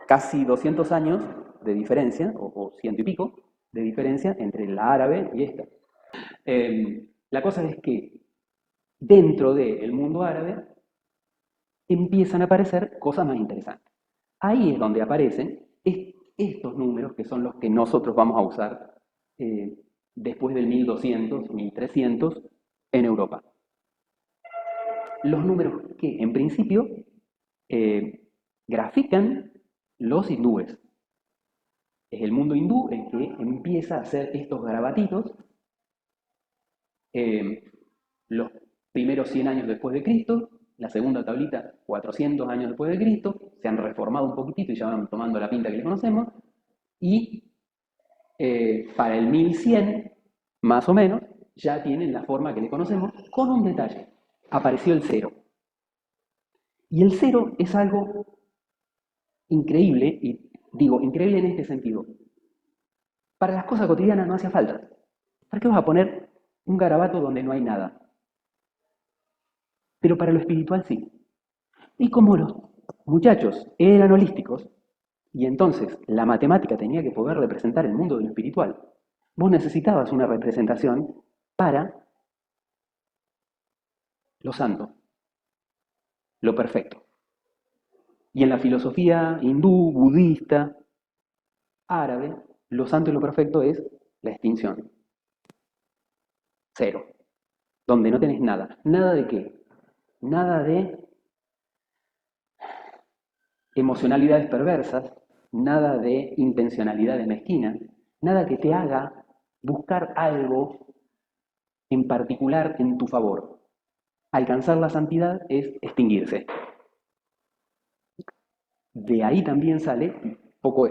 casi 200 años de diferencia, o ciento y pico, de diferencia entre la árabe y esta. La cosa es que dentro del mundo árabe empiezan a aparecer cosas más interesantes. Ahí es donde aparecen estos números que son los que nosotros vamos a usar después del 1200, 1300 en Europa. Los números que en principio grafican los hindúes. Es el mundo hindú el que empieza a hacer estos garabatitos los primeros 100 años después de Cristo, la segunda tablita 400 años después de Cristo, se han reformado un poquitito y ya van tomando la pinta que le conocemos, y para el 1100, más o menos, ya tienen la forma que le conocemos, con un detalle, apareció el cero. Y el cero es algo increíble, y digo increíble en este sentido. Para las cosas cotidianas no hacía falta. ¿Para qué vas a poner un garabato donde no hay nada? Pero para lo espiritual sí. Y como los muchachos eran holísticos, y entonces la matemática tenía que poder representar el mundo de lo espiritual, vos necesitabas una representación para lo santo, lo perfecto. Y en la filosofía hindú, budista, árabe, lo santo y lo perfecto es la extinción. Cero. Donde no tenés nada. ¿Nada de qué? Nada de emocionalidades perversas, nada de intencionalidades mezquinas, nada que te haga buscar algo en particular en tu favor. Alcanzar la santidad es extinguirse. De ahí también sale un poco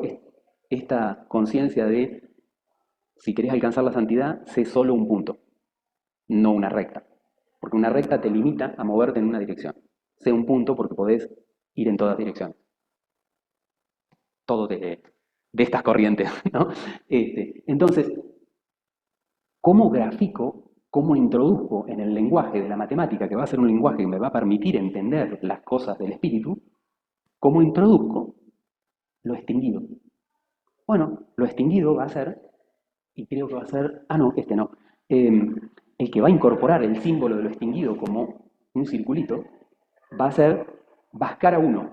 esta conciencia de, si querés alcanzar la santidad, sé solo un punto, no una recta. Porque una recta te limita a moverte en una dirección. Sé un punto porque podés ir en todas direcciones. Todo de estas corrientes, ¿no? Entonces, ¿cómo grafico, cómo introduzco en el lenguaje de la matemática, que va a ser un lenguaje que me va a permitir entender las cosas del espíritu, cómo introduzco lo extinguido? Bueno, lo extinguido va a ser, y creo que va a ser, no, no, el que va a incorporar el símbolo de lo extinguido como un circulito, va a ser Bhaskara 1,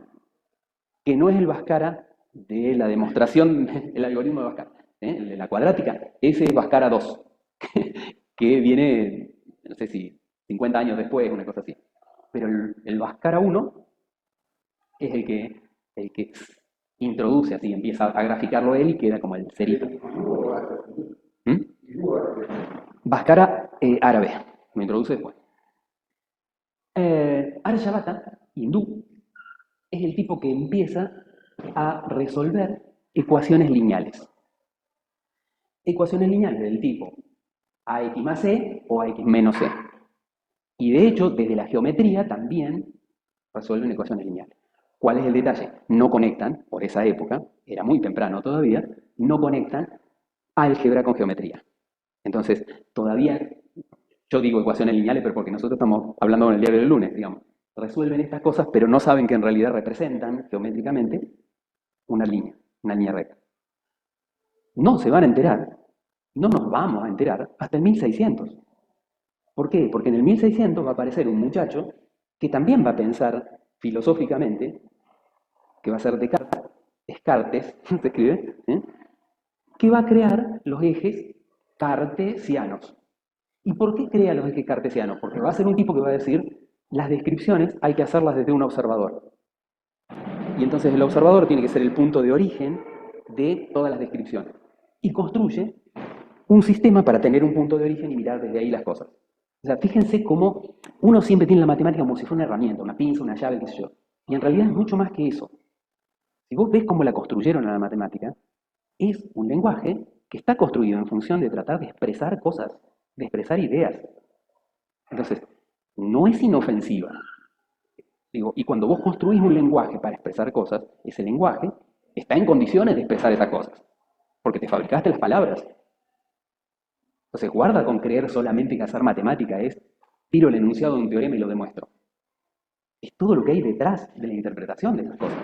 que no es el Bhaskara de la demostración del algoritmo de Bhaskara, el de la cuadrática, ese es Bhaskara 2, que viene, no sé si 50 años después, una cosa así. Pero el Bhaskara 1 es el que introduce así, empieza a graficarlo él y queda como el cerito. ¿Mm? Bhaskara árabe, lo introduce después. Aryabhata, hindú, es el tipo que empieza a resolver ecuaciones lineales. Ecuaciones lineales del tipo ax más c o ax menos c. Y de hecho, desde la geometría también resuelven ecuaciones lineales. ¿Cuál es el detalle? No conectan, por esa época, era muy temprano todavía, no conectan álgebra con geometría. Entonces, todavía, yo digo ecuaciones lineales, pero porque nosotros estamos hablando en el diario del lunes, digamos, resuelven estas cosas, pero no saben que en realidad representan geométricamente una línea recta. No se van a enterar, no nos vamos a enterar hasta el 1600. ¿Por qué? Porque en el 1600 va a aparecer un muchacho que también va a pensar filosóficamente, que va a ser Descartes, se escribe, que va a crear los ejes cartesianos. ¿Y por qué crea los ejes cartesianos? Porque va a ser un tipo que va a decir, las descripciones hay que hacerlas desde un observador. Y entonces el observador tiene que ser el punto de origen de todas las descripciones. Y construye un sistema para tener un punto de origen y mirar desde ahí las cosas. O sea, fíjense cómo uno siempre tiene la matemática como si fuera una herramienta, una pinza, una llave, qué sé yo. Y en realidad es mucho más que eso. Si vos ves cómo la construyeron a la matemática, es un lenguaje que está construido en función de tratar de expresar cosas, de expresar ideas. Entonces, no es inofensiva. Digo, y cuando vos construís un lenguaje para expresar cosas, ese lenguaje está en condiciones de expresar esas cosas, porque te fabricaste las palabras. Entonces, guarda con creer solamente que hacer matemática es tiro el enunciado de un teorema y lo demuestro. Es todo lo que hay detrás de la interpretación de esas cosas.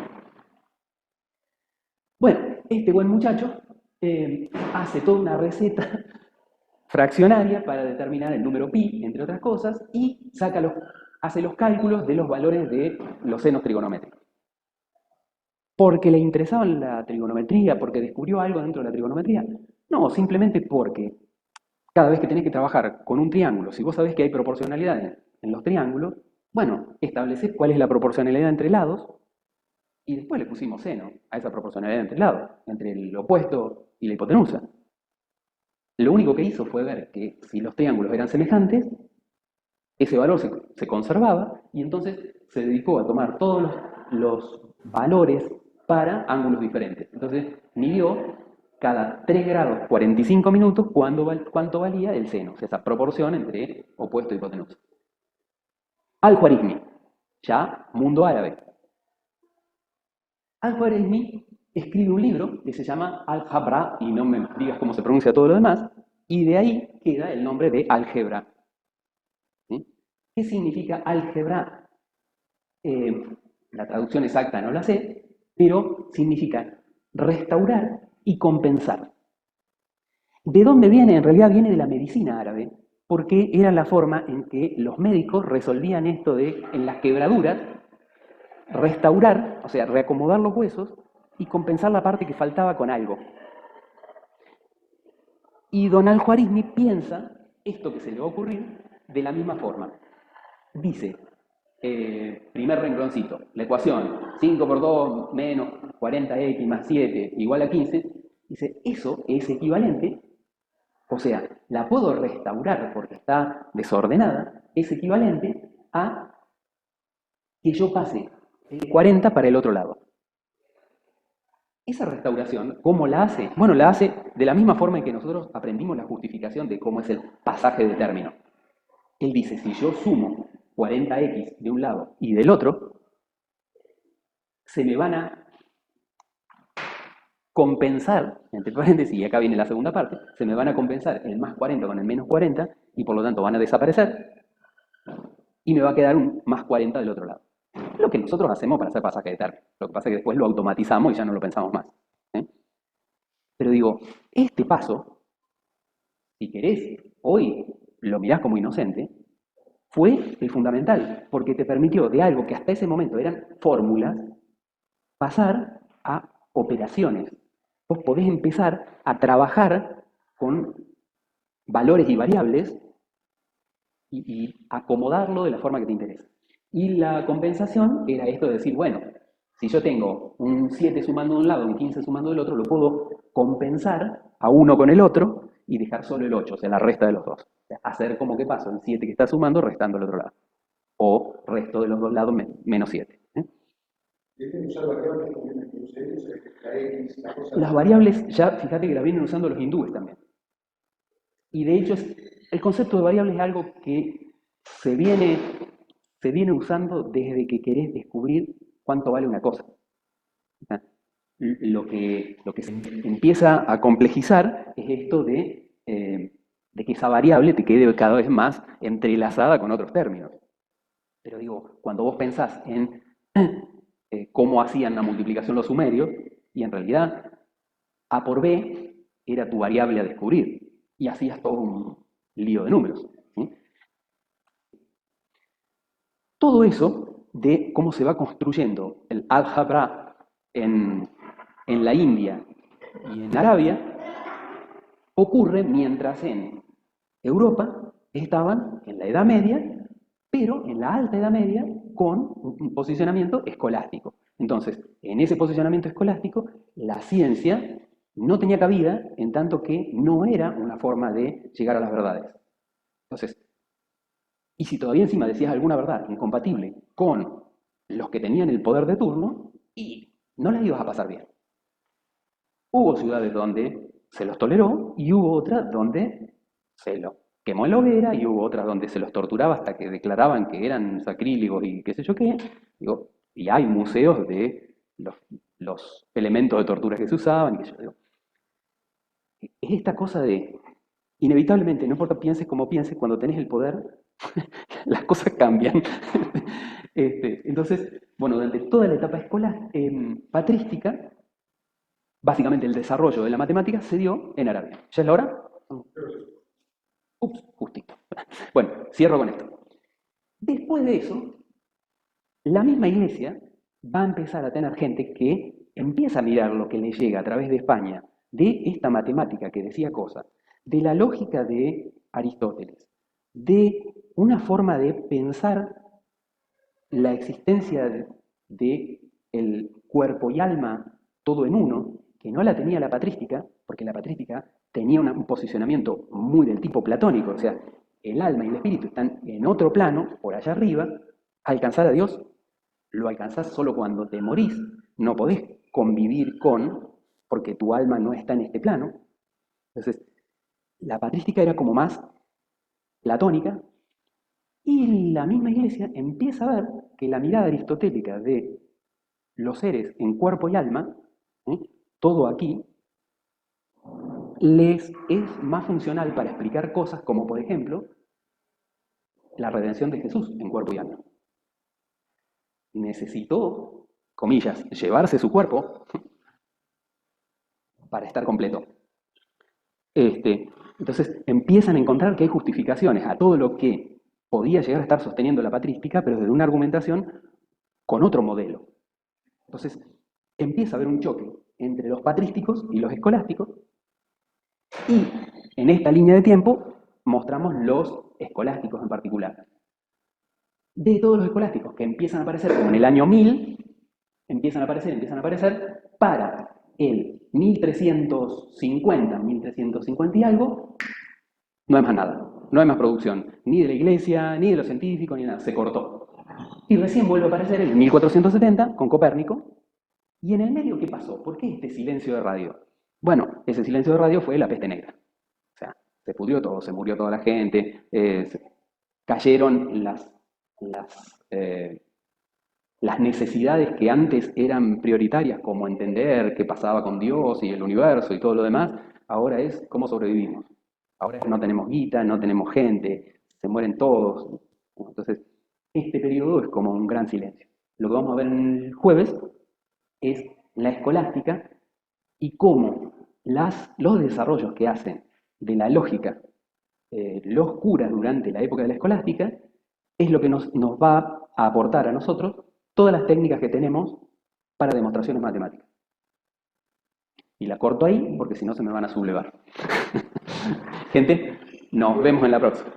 Bueno, este buen muchacho hace toda una receta fraccionaria para determinar el número pi, entre otras cosas, y hace los cálculos de los valores de los senos trigonométricos. ¿Porque le interesaba la trigonometría? ¿Porque descubrió algo dentro de la trigonometría? No, simplemente porque cada vez que tenés que trabajar con un triángulo, si vos sabés que hay proporcionalidad en los triángulos, bueno, establecés cuál es la proporcionalidad entre lados y después le pusimos seno a esa proporcionalidad entre lados, entre el opuesto y la hipotenusa. Lo único que hizo fue ver que si los triángulos eran semejantes, ese valor se conservaba y entonces se dedicó a tomar todos los valores para ángulos diferentes. Entonces midió cada 3 grados 45 minutos cuánto valía el seno, o sea, esa proporción entre opuesto y hipotenusa. Al-Khwarizmi, ya mundo árabe. Al-Khwarizmi escribe un libro que se llama Al-Jabra, y no me digas cómo se pronuncia todo lo demás, y de ahí queda el nombre de álgebra. ¿Sí? ¿Qué significa álgebra? La traducción exacta no la sé, pero significa restaurar y compensar. ¿De dónde viene? En realidad viene de la medicina árabe, porque era la forma en que los médicos resolvían esto de, en las quebraduras, restaurar, o sea, reacomodar los huesos y compensar la parte que faltaba con algo. Y don Al-Khwarizmi piensa esto que se le va a ocurrir de la misma forma. Dice, primer rengloncito, la ecuación 5 por 2 menos 40x más 7 igual a 15, dice, eso es equivalente, o sea, la puedo restaurar porque está desordenada, es equivalente a que yo pase el 40 para el otro lado. Esa restauración, ¿cómo la hace? Bueno, la hace de la misma forma en que nosotros aprendimos la justificación de cómo es el pasaje de término. Él dice, si yo sumo 40x de un lado y del otro, se me van a compensar, entre paréntesis, y acá viene la segunda parte, se me van a compensar el más 40 con el menos 40 y por lo tanto van a desaparecer y me va a quedar un más 40 del otro lado. Lo que nosotros hacemos para hacer pasaje de término. Lo que pasa es que después lo automatizamos y ya no lo pensamos más. ¿eh? Pero digo, este paso, si querés, hoy lo mirás como inocente, fue el fundamental, porque te permitió de algo que hasta ese momento eran fórmulas, pasar a operaciones. Vos podés empezar a trabajar con valores y variables y acomodarlo de la forma que te interesa. Y la compensación era esto de decir, bueno, si yo tengo un 7 sumando de un lado, un 15 sumando del otro, lo puedo compensar a uno con el otro y dejar solo el 8, o sea, la resta de los dos. O sea, hacer como que paso el 7 que está sumando restando el otro lado. O resto de los dos lados menos 7. Las variables, ya fíjate que las vienen usando los hindúes también. Y de hecho, el concepto de variable es algo que se viene usando desde que querés descubrir cuánto vale una cosa. Lo que se empieza a complejizar es esto de que esa variable te quede cada vez más entrelazada con otros términos. Pero digo, cuando vos pensás en cómo hacían la multiplicación los sumerios, y en realidad A por B era tu variable a descubrir, y hacías todo un lío de números. ¿sí? Todo eso de cómo se va construyendo el álgebra en la India y en Arabia ocurre mientras en Europa estaban en la Edad Media, pero en la Alta Edad Media con un posicionamiento escolástico. Entonces, en ese posicionamiento escolástico, la ciencia no tenía cabida en tanto que no era una forma de llegar a las verdades. Entonces, y si todavía encima decías alguna verdad incompatible con los que tenían el poder de turno, y no las ibas a pasar bien. Hubo ciudades donde se los toleró y hubo otras donde se los quemó en la hoguera y hubo otras donde se los torturaba hasta que declaraban que eran sacrílegos y qué sé yo qué. Digo, y hay museos de los elementos de tortura que se usaban. Y que yo digo, es esta cosa de, inevitablemente, no importa pienses como pienses, cuando tenés el poder, las cosas cambian. Entonces, bueno, durante toda la etapa escolar patrística, básicamente el desarrollo de la matemática se dio en Arabia. ¿Ya es la hora? Ups, justito. Bueno, cierro con esto. Después de eso, la misma iglesia va a empezar a tener gente que empieza a mirar lo que le llega a través de España, de esta matemática que decía cosas, de la lógica de Aristóteles, de una forma de pensar la existencia de el cuerpo y alma todo en uno, que no la tenía la patrística, porque la patrística tenía un posicionamiento muy del tipo platónico, o sea, el alma y el espíritu están en otro plano, por allá arriba. Alcanzar a Dios lo alcanzás solo cuando te morís, no podés convivir con, porque tu alma no está en este plano. Entonces, la patrística era como más platónica, y la misma iglesia empieza a ver que la mirada aristotélica de los seres en cuerpo y alma, todo aquí, les es más funcional para explicar cosas como, por ejemplo, la redención de Jesús en cuerpo y alma. Necesitó, comillas, llevarse su cuerpo para estar completo. Entonces empiezan a encontrar que hay justificaciones a todo lo que podía llegar a estar sosteniendo la patrística, pero desde una argumentación con otro modelo. Entonces empieza a haber un choque entre los patrísticos y los escolásticos, y en esta línea de tiempo mostramos los escolásticos en particular. De todos los escolásticos que empiezan a aparecer como en el año 1000, empiezan a aparecer, para el 1350 y algo, No hay más nada. No hay más producción, ni de la iglesia, ni de los científicos, ni nada. Se cortó. Y recién vuelve a aparecer en 1470 con Copérnico. ¿Y en el medio qué pasó? ¿Por qué este silencio de radio? Bueno, ese silencio de radio fue la peste negra. O sea, se pudrió todo, se murió toda la gente, cayeron las necesidades que antes eran prioritarias, como entender qué pasaba con Dios y el universo y todo lo demás, ahora es cómo sobrevivimos. Ahora no tenemos guita, no tenemos gente, se mueren todos. Entonces, este periodo es como un gran silencio. Lo que vamos a ver el jueves es la escolástica y cómo los desarrollos que hacen de la lógica los curas durante la época de la escolástica es lo que nos va a aportar a nosotros todas las técnicas que tenemos para demostraciones matemáticas. Y la corto ahí porque si no se me van a sublevar. Gente, nos vemos en la próxima.